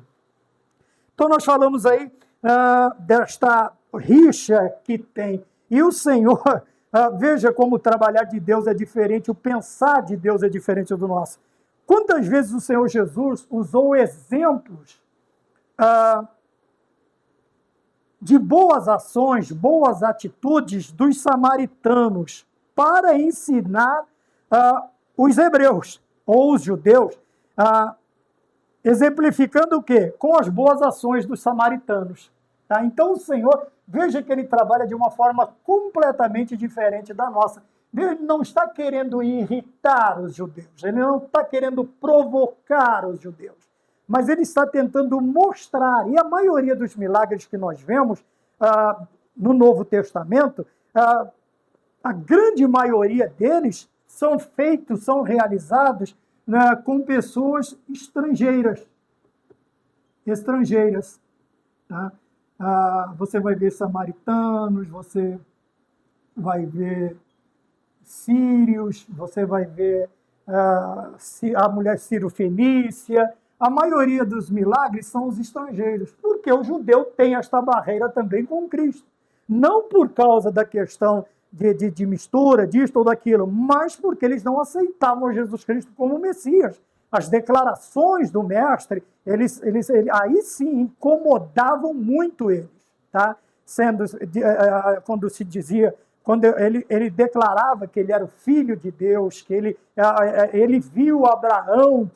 Então nós falamos aí desta rixa que tem. E o Senhor, veja como o trabalhar de Deus é diferente, o pensar de Deus é diferente do nosso. Quantas vezes o Senhor Jesus usou exemplos de boas ações, boas atitudes dos samaritanos para ensinar os hebreus ou os judeus, exemplificando o quê? Com as boas ações dos samaritanos. Tá? Então o Senhor, veja que ele trabalha de uma forma completamente diferente da nossa. Ele não está querendo irritar os judeus, ele não está querendo provocar os judeus, mas ele está tentando mostrar, e a maioria dos milagres que nós vemos no Novo Testamento, a grande maioria deles são feitos, são realizados com pessoas estrangeiras. Tá? Você vai ver samaritanos, você vai ver sírios, você vai ver a mulher sírio-fenícia, a maioria dos milagres são os estrangeiros, porque o judeu tem esta barreira também com Cristo. Não por causa da questão de mistura, disto ou daquilo, mas porque eles não aceitavam Jesus Cristo como Messias. As declarações do mestre, aí sim incomodavam muito eles, tá? Quando se dizia, quando ele declarava que ele era o filho de Deus, que ele viu Abraão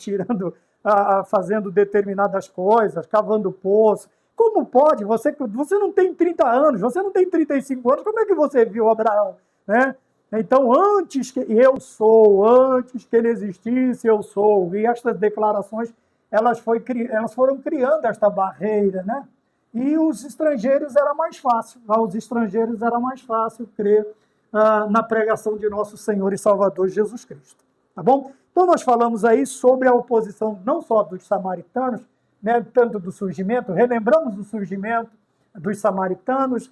fazendo determinadas coisas, cavando poço. Como pode? Você não tem 30 anos, você não tem 35 anos, como é que você viu Abraão? Né? Então, antes que ele existisse, eu sou. E estas declarações, elas foram criando esta barreira, né? E os estrangeiros era mais fácil. Aos estrangeiros era mais fácil crer na pregação de nosso Senhor e Salvador Jesus Cristo. Tá bom? Então, nós falamos aí sobre a oposição não só dos samaritanos, né, tanto do surgimento, relembramos o surgimento dos samaritanos,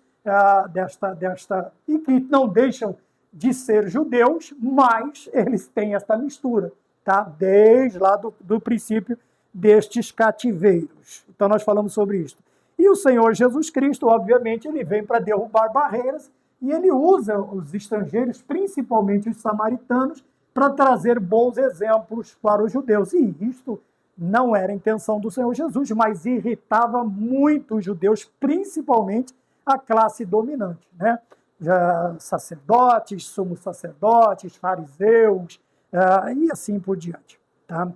e que não deixam de ser judeus, mas eles têm esta mistura, tá? Desde lá do princípio destes cativeiros. Então, nós falamos sobre isso. E o Senhor Jesus Cristo, obviamente, ele vem para derrubar barreiras e ele usa os estrangeiros, principalmente os samaritanos, para trazer bons exemplos para os judeus. E isto não era a intenção do Senhor Jesus, mas irritava muito os judeus, principalmente a classe dominante, né? Sacerdotes, sumos sacerdotes, fariseus, e assim por diante. Tá?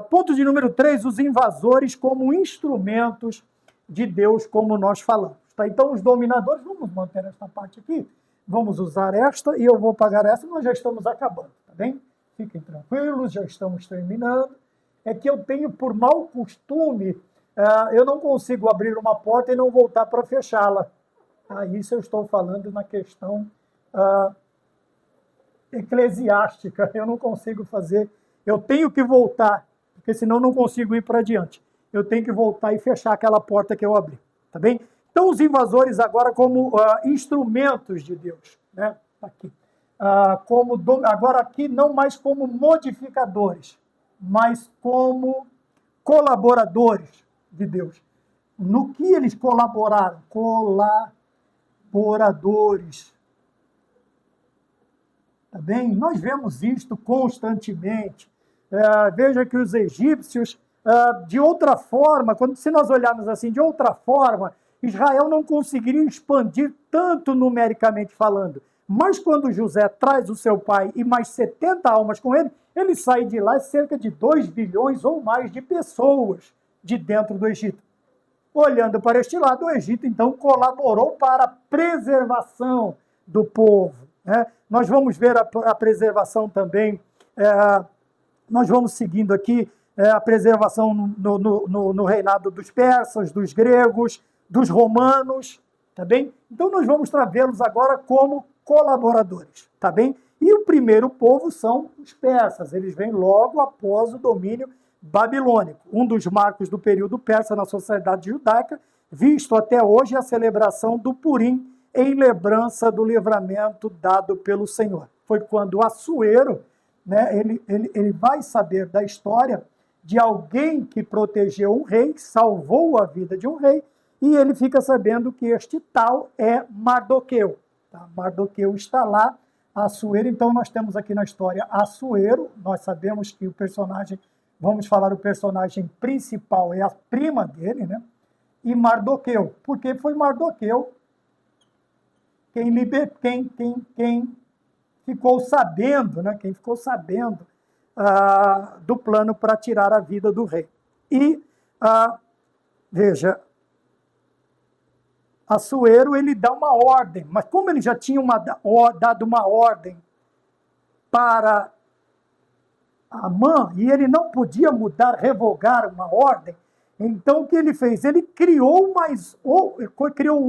Ponto de número 3, os invasores como instrumentos de Deus, como nós falamos. Tá? Então, os dominadores, vamos manter esta parte aqui, vamos usar esta e eu vou pagar essa, nós já estamos acabando, tá bem? Fiquem tranquilos, já estamos terminando. É que eu tenho por mau costume, eu não consigo abrir uma porta e não voltar para fechá-la. Isso eu estou falando na questão eclesiástica, eu não consigo fazer, eu tenho que voltar, porque senão não consigo ir para adiante. Eu tenho que voltar e fechar aquela porta que eu abri, tá bem? Então, os invasores agora como instrumentos de Deus, né? Aqui. Agora aqui não mais como modificadores, mas como colaboradores de Deus. No que eles colaboraram? Colaboradores. Tá bem? Nós vemos isto constantemente. Veja que os egípcios, de outra forma, se nós olharmos assim, de outra forma, Israel não conseguiria expandir tanto numericamente falando. Mas quando José traz o seu pai e mais 70 almas com ele, ele sai de lá cerca de 2 bilhões ou mais de pessoas de dentro do Egito. Olhando para este lado, o Egito, então, colaborou para a preservação do povo. Né? Nós vamos ver a preservação também, nós vamos seguindo aqui, a preservação no reinado dos persas, dos gregos, dos romanos, tá bem? Então, nós vamos vê-los agora como colaboradores, tá bem? E o primeiro povo são os persas, eles vêm logo após o domínio babilônico. Um dos marcos do período persa na sociedade judaica, visto até hoje, é a celebração do Purim, em lembrança do livramento dado pelo Senhor. Foi quando Assuero, né, ele vai saber da história de alguém que protegeu um rei, salvou a vida de um rei, e ele fica sabendo que este tal é Mardoqueu. Tá? Mardoqueu está lá, Assuero, então nós temos aqui na história Assuero, nós sabemos que o personagem, vamos falar o personagem principal é a prima dele, né? E Mardoqueu, porque foi Mardoqueu quem ficou sabendo, né? Quem ficou sabendo do plano para tirar a vida do rei. E, veja, Assuero, ele dá uma ordem, mas como ele já tinha dado uma ordem para Amã, e ele não podia mudar, revogar uma ordem, então o que ele fez? Ele criou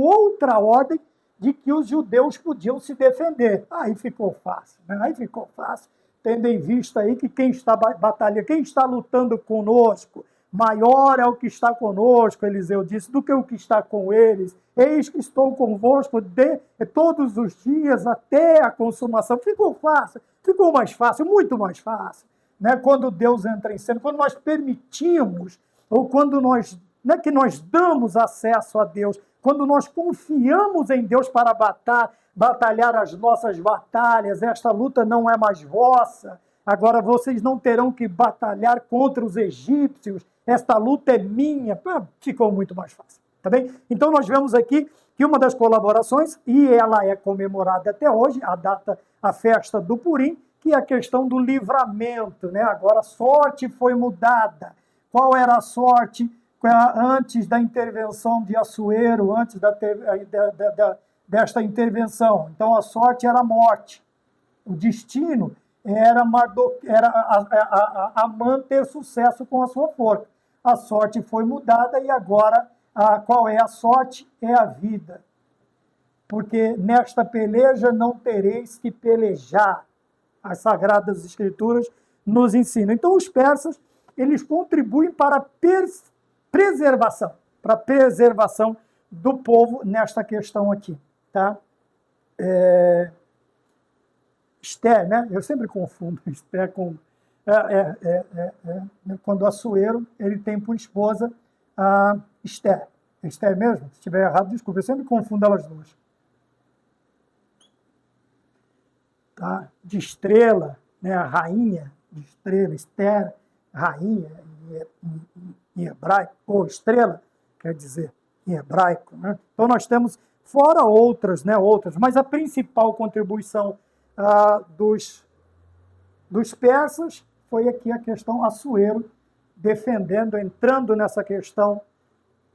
outra ordem de que os judeus podiam se defender. Aí ficou fácil, né? Aí ficou fácil, tendo em vista aí que quem está batalhando, quem está lutando conosco, maior é o que está conosco, Eliseu disse, do que o que está com eles. Eis que estou convosco todos os dias até a consumação. Ficou fácil, ficou mais fácil, muito mais fácil. Né? Quando Deus entra em cena, quando nós permitimos ou quando nós, não é que nós damos acesso a Deus, quando nós confiamos em Deus para batalhar as nossas batalhas, esta luta não é mais vossa, agora vocês não terão que batalhar contra os egípcios, esta luta é minha, ficou muito mais fácil, tá bem? Então nós vemos aqui que uma das colaborações, e ela é comemorada até hoje, a festa do Purim, que é a questão do livramento, né? Agora a sorte foi mudada. Qual era a sorte antes da intervenção de Assuero, antes desta intervenção? Então a sorte era a morte. O destino era Amã ter sucesso com a sua forca. A sorte foi mudada e agora qual é a sorte? É a vida. Porque nesta peleja não tereis que pelejar. As Sagradas Escrituras nos ensinam. Então, os persas, eles contribuem para a preservação do povo nesta questão aqui. Tá? Esther, né? Eu sempre confundo Esther com... quando Assuero, ele tem por esposa a Esther. Esther mesmo? Se estiver errado, desculpa. Eu sempre confundo elas duas. Tá? De estrela, né? A rainha de estrela, Esther, rainha em hebraico, ou estrela, quer dizer, em hebraico. Né? Então nós temos, fora outras, mas a principal contribuição dos persas foi aqui a questão Assuero, defendendo, entrando nessa questão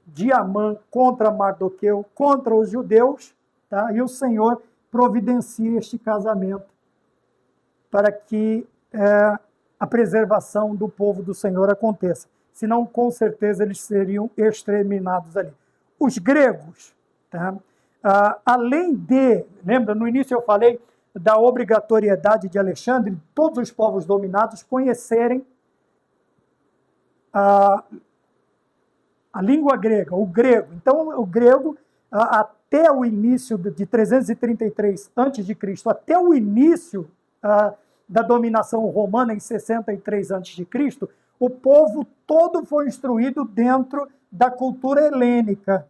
de Amã contra Mardoqueu, contra os judeus, tá? E o Senhor providencia este casamento para que a preservação do povo do Senhor aconteça. Senão, com certeza, eles seriam exterminados ali. Os gregos, tá? Além de... Lembra, no início eu falei da obrigatoriedade de Alexandre, todos os povos dominados conhecerem a língua grega, o grego. Então, o grego, até o início de 333 a.C., até o início da dominação romana em 63 a.C., o povo todo foi instruído dentro da cultura helênica.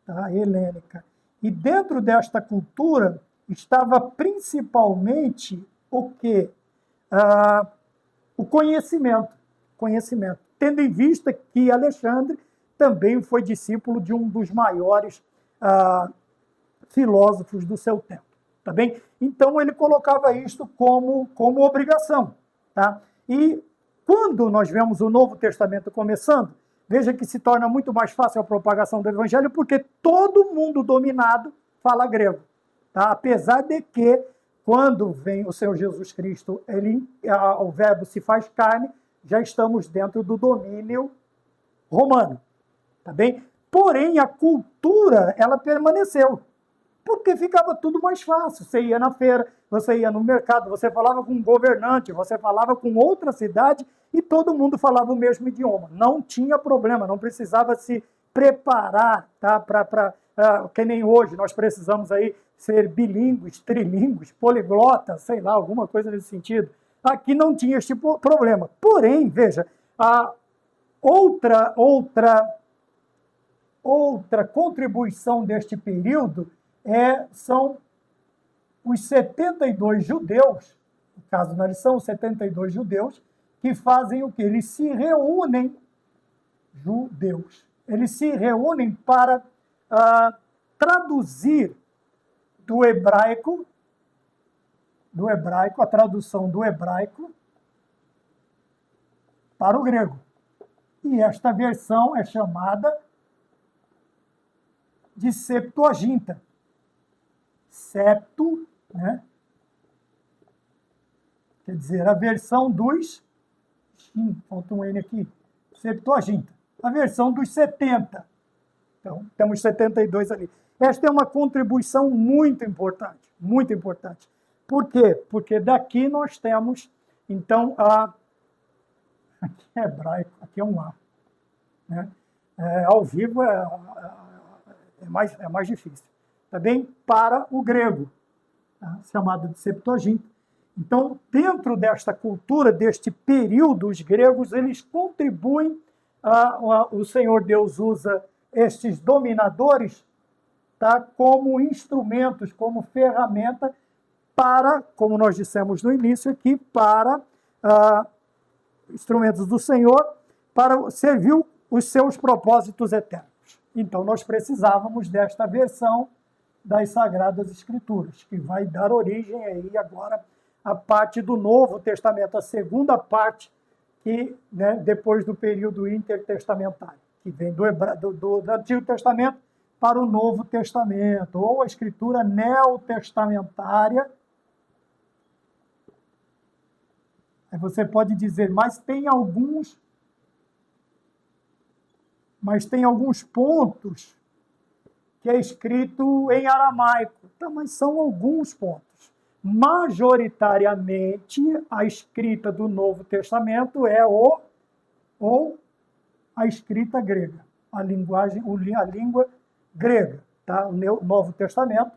Tá? Helênica. E dentro desta cultura estava principalmente o quê? O conhecimento. Tendo em vista que Alexandre também foi discípulo de um dos maiores filósofos do seu tempo. Tá bem? Então, ele colocava isto como obrigação. Tá? E quando nós vemos o Novo Testamento começando, veja que se torna muito mais fácil a propagação do Evangelho, porque todo mundo dominado fala grego. Tá? Apesar de que, quando vem o Senhor Jesus Cristo, o verbo se faz carne, já estamos dentro do domínio romano. Tá bem? Porém, a cultura, ela permaneceu. Porque ficava tudo mais fácil. Você ia na feira, você ia no mercado, você falava com um governante, você falava com outra cidade e todo mundo falava o mesmo idioma. Não tinha problema, não precisava se preparar, tá? Que nem hoje, nós precisamos aí ser bilíngues, trilíngues, poliglotas, sei lá, alguma coisa nesse sentido. Aqui não tinha este problema. Porém, veja, a outra contribuição deste período são os 72 judeus, no caso na lição, os 72 judeus, que fazem o quê? Eles se reúnem, eles se reúnem para traduzir do hebraico, a tradução do hebraico para o grego. E esta versão é chamada de Septuaginta. Septo, né? Quer dizer, a versão dos... falta um N aqui. Septuaginta. A versão dos 70. Então, temos 72 ali. Esta é uma contribuição muito importante. Muito importante. Por quê? Porque daqui nós temos, então, aqui é hebraico, aqui é um A. Né? Ao vivo é mais difícil. Também para o grego, tá? Chamado de Septuaginta. Então, dentro desta cultura, deste período, os gregos eles contribuem o Senhor Deus usa estes dominadores, tá, como instrumentos, como ferramenta para, como nós dissemos no início aqui, para instrumentos do Senhor, para servir os seus propósitos eternos. Então, nós precisávamos desta versão das Sagradas Escrituras, que vai dar origem aí agora à parte do Novo Testamento, a segunda parte, que, né, depois do período intertestamentário, que vem do Antigo Testamento para o Novo Testamento, ou a Escritura neotestamentária. Aí você pode dizer, mas tem alguns pontos que é escrito em aramaico. Então, mas são alguns pontos. Majoritariamente, a escrita do Novo Testamento é a escrita grega, a língua grega. Tá? O Novo Testamento,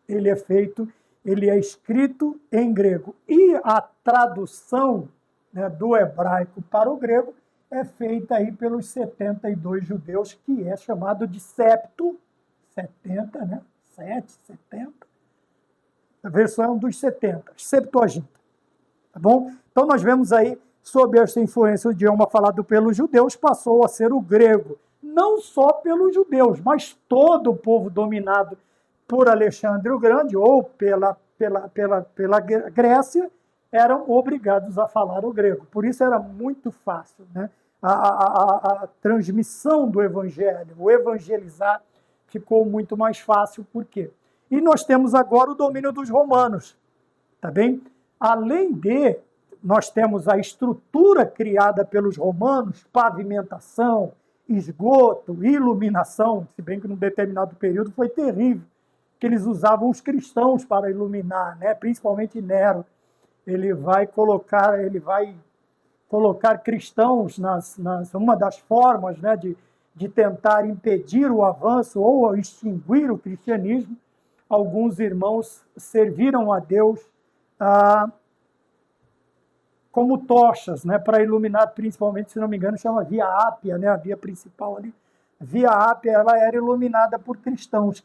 ele é escrito em grego. E a tradução, né, do hebraico para o grego é feita aí pelos 72 judeus, que é chamado de septo, 70, né? 7, 70. A versão dos 70, Septuaginta. Tá bom? Então nós vemos aí, sob esta influência, o idioma falado pelos judeus passou a ser o grego. Não só pelos judeus, mas todo o povo dominado por Alexandre o Grande ou pela Grécia eram obrigados a falar o grego. Por isso era muito fácil, né? A transmissão do evangelho, o evangelizar ficou muito mais fácil. Por quê? E nós temos agora o domínio dos romanos, tá bem? Além de, nós temos a estrutura criada pelos romanos, pavimentação, esgoto, iluminação, se bem que num determinado período foi terrível, que eles usavam os cristãos para iluminar, né? Principalmente Nero. Ele vai colocar cristãos uma das formas, né, de tentar impedir o avanço ou extinguir o cristianismo. Alguns irmãos serviram a Deus como tochas, né, para iluminar, principalmente, se não me engano, chama Via Ápia, né, a via principal ali. Via Ápia, ela era iluminada por cristãos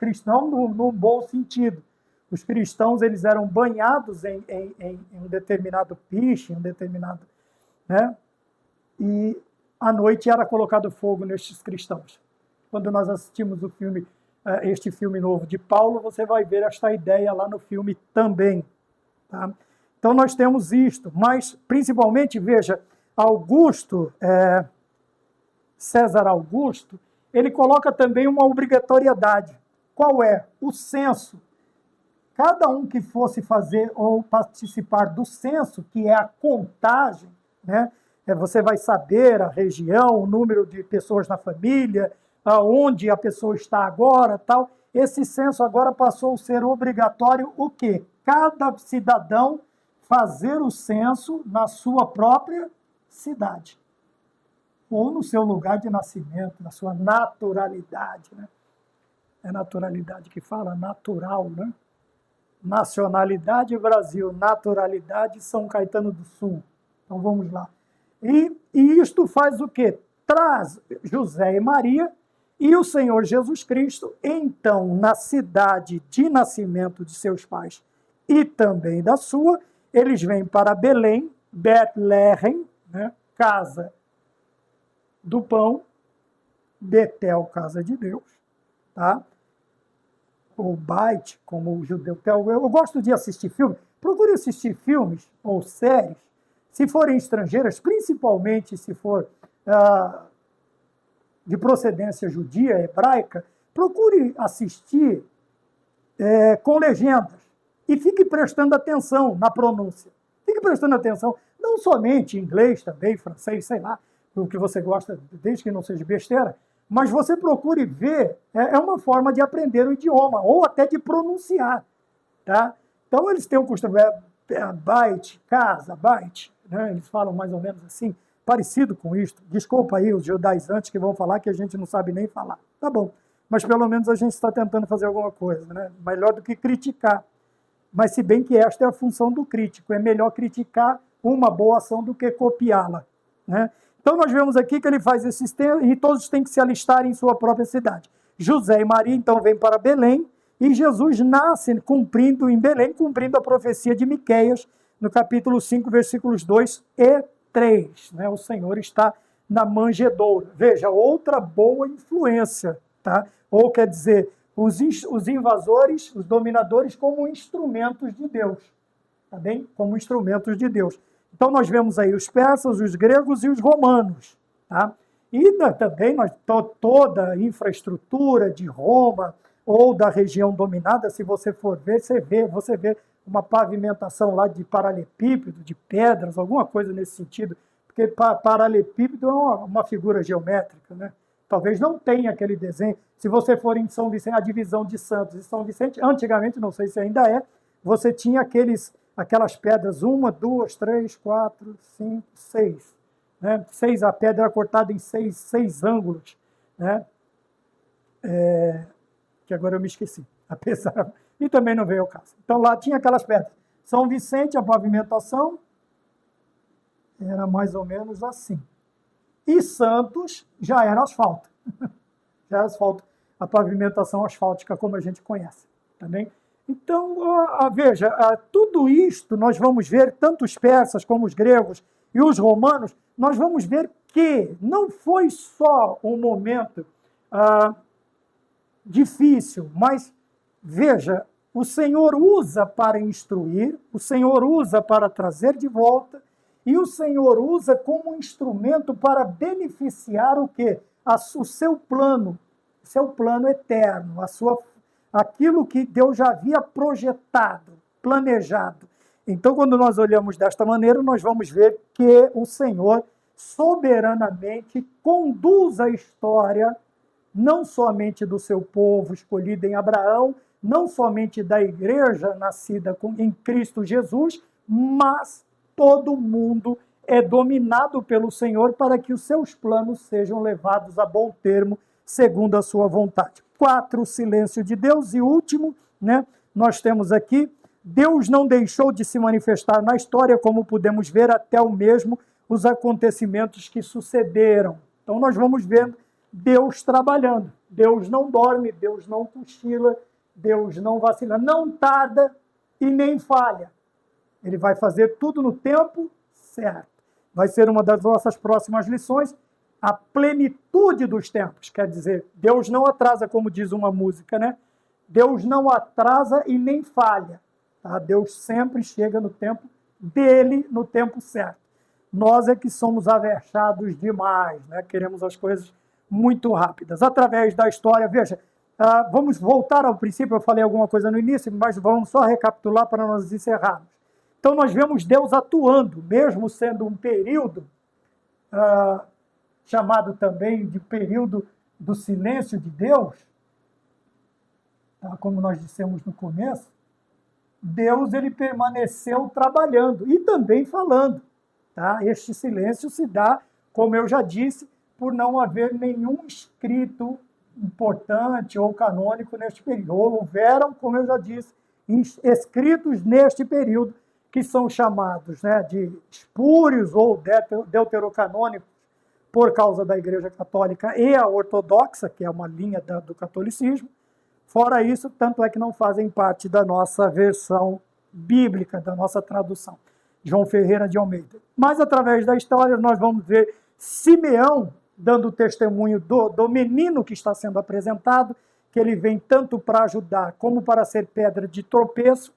no bom sentido. Os cristãos, eles eram banhados em um determinado piche, né? E à noite era colocado fogo nestes cristãos. Quando nós assistimos este filme novo de Paulo, você vai ver esta ideia lá no filme também. Tá? Então nós temos isto, mas principalmente, veja, César Augusto, ele coloca também uma obrigatoriedade. Qual é? O censo. Cada um que fosse fazer ou participar do censo, que é a contagem, né? Você vai saber a região, o número de pessoas na família, onde a pessoa está agora, tal. Esse censo agora passou a ser obrigatório o quê? Cada cidadão fazer o censo na sua própria cidade. Ou no seu lugar de nascimento, na sua naturalidade, né? É naturalidade que fala? Natural, né? Nacionalidade Brasil, naturalidade São Caetano do Sul. Então vamos lá. E isto faz o quê? Traz José e Maria e o Senhor Jesus Cristo, então, na cidade de nascimento de seus pais e também da sua, eles vêm para Belém, Betlehem, né? Casa do pão, Betel, casa de Deus, tá? Ou Bait, como o judeu. Eu gosto de assistir filmes. Procure assistir filmes ou séries, se forem estrangeiras, principalmente se for de procedência judia, hebraica, procure assistir com legendas e fique prestando atenção na pronúncia. Fique prestando atenção, não somente em inglês, também francês, sei lá, o que você gosta, desde que não seja besteira, mas você procure ver, é uma forma de aprender o idioma, ou até de pronunciar, tá? Então, eles têm o costume, bait, casa, bait, né? Eles falam mais ou menos assim, parecido com isto. Desculpa aí os judaizantes que vão falar que a gente não sabe nem falar. Tá bom, mas pelo menos a gente está tentando fazer alguma coisa, né? Melhor do que criticar. Mas se bem que esta é a função do crítico, é melhor criticar uma boa ação do que copiá-la, né? Então nós vemos aqui que ele faz esse sistema e todos têm que se alistar em sua própria cidade. José e Maria então vêm para Belém e Jesus nasce em Belém, cumprindo a profecia de Miqueias, no capítulo 5, versículos 2 e 3. Né? O Senhor está na manjedoura. Veja, outra boa influência, tá? Ou quer dizer, os invasores, os dominadores como instrumentos de Deus, tá bem? Como instrumentos de Deus. Então nós vemos aí os persas, os gregos e os romanos, tá? E também toda a infraestrutura de Roma ou da região dominada, se você for ver, você vê uma pavimentação lá de paralelepípedo, de pedras, alguma coisa nesse sentido, porque paralelepípedo é uma figura geométrica, né? Talvez não tenha aquele desenho. Se você for em São Vicente, a divisão de Santos e São Vicente, antigamente, não sei se ainda é, você tinha aquelas pedras, 1, 2, 3, 4, 5, 6. Né? A pedra era cortada em seis ângulos, né? Que agora eu me esqueci, apesar, e também não veio ao caso. Então lá tinha aquelas pedras. São Vicente, a pavimentação era mais ou menos assim. E Santos já era asfalto. Já era asfalto, a pavimentação asfáltica como a gente conhece. Tá bem? Então, veja, tudo isto nós vamos ver, tanto os persas como os gregos e os romanos, nós vamos ver que não foi só um momento difícil, mas, veja, o Senhor usa para instruir, o Senhor usa para trazer de volta, e o Senhor usa como instrumento para beneficiar o quê? O seu plano eterno, aquilo que Deus já havia projetado, planejado. Então, quando nós olhamos desta maneira, nós vamos ver que o Senhor soberanamente conduz a história, não somente do seu povo escolhido em Abraão, não somente da igreja nascida em Cristo Jesus, mas todo mundo é dominado pelo Senhor para que os seus planos sejam levados a bom termo, segundo a sua vontade. 4, o silêncio de Deus. E último, né, nós temos aqui, Deus não deixou de se manifestar na história, como podemos ver até o mesmo os acontecimentos que sucederam. Então nós vamos vendo Deus trabalhando. Deus não dorme, Deus não cochila, Deus não vacila, não tarda e nem falha. Ele vai fazer tudo no tempo certo. Vai ser uma das nossas próximas lições, a plenitude dos tempos. Quer dizer, Deus não atrasa, como diz uma música, né? Deus não atrasa e nem falha. Tá? Deus sempre chega no tempo dele, no tempo certo. Nós é que somos aversados demais, né? Queremos as coisas muito rápidas. Através da história, veja, vamos voltar ao princípio, eu falei alguma coisa no início, mas vamos só recapitular para nós encerrarmos. Então nós vemos Deus atuando, mesmo sendo um período chamado também de período do silêncio de Deus, tá? Como nós dissemos no começo, Deus ele permaneceu trabalhando e também falando. Tá? Este silêncio se dá, como eu já disse, por não haver nenhum escrito importante ou canônico neste período. Houveram, como eu já disse, escritos neste período, que são chamados, né, de espúrios ou deuterocanônicos, por causa da Igreja Católica e a Ortodoxa, que é uma linha do catolicismo. Fora isso, tanto é que não fazem parte da nossa versão bíblica, da nossa tradução. João Ferreira de Almeida. Mas, através da história, nós vamos ver Simeão dando testemunho do menino que está sendo apresentado, que ele vem tanto para ajudar como para ser pedra de tropeço,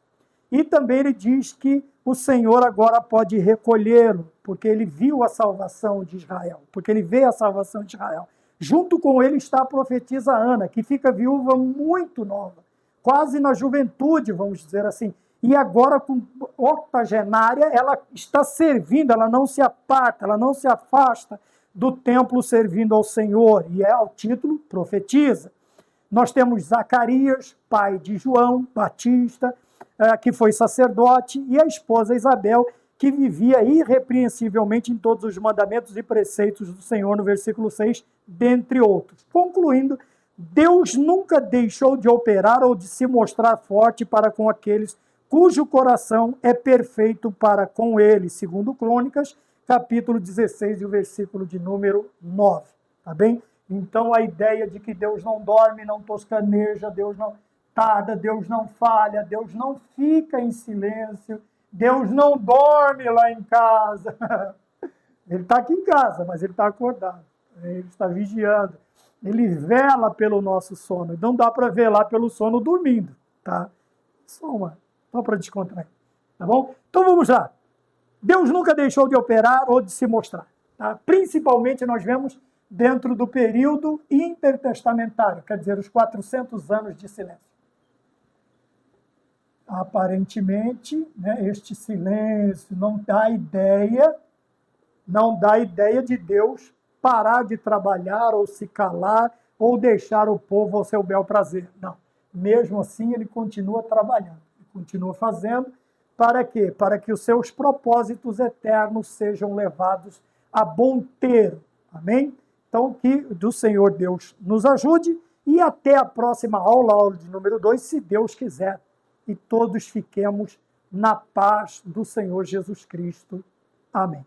e também ele diz que o Senhor agora pode recolhê-lo, porque ele viu a salvação de Israel, porque ele vê a salvação de Israel. Junto com ele está a profetisa Ana, que fica viúva muito nova, quase na juventude, vamos dizer assim, e agora com octogenária, ela está servindo, ela não se aparta, ela não se afasta do templo servindo ao Senhor, e é ao título profetiza. Nós temos Zacarias, pai de João Batista, que foi sacerdote, e a esposa Isabel, que vivia irrepreensivelmente em todos os mandamentos e preceitos do Senhor, no versículo 6, dentre outros. Concluindo, Deus nunca deixou de operar ou de se mostrar forte para com aqueles cujo coração é perfeito para com ele, segundo Crônicas, capítulo 16 e o versículo de número 9, tá bem? Então, a ideia de que Deus não dorme, não toscaneja, Deus não tarda, Deus não falha, Deus não fica em silêncio, Deus não dorme lá em casa. Ele está aqui em casa, mas ele está acordado, ele está vigiando, ele vela pelo nosso sono. Não dá para velar pelo sono dormindo, tá? Só para descontrair, tá bom? Então vamos lá. Deus nunca deixou de operar ou de se mostrar, tá? Principalmente nós vemos dentro do período intertestamentário, quer dizer, os 400 anos de silêncio. Aparentemente, né, este silêncio não dá ideia de Deus parar de trabalhar ou se calar ou deixar o povo ao seu bel prazer. Não. Mesmo assim, ele continua trabalhando, continua fazendo. Para quê? Para que os seus propósitos eternos sejam levados a bom termo. Amém? Então, que do Senhor Deus nos ajude e até a próxima aula, aula de número 2, se Deus quiser. E todos fiquemos na paz do Senhor Jesus Cristo. Amém.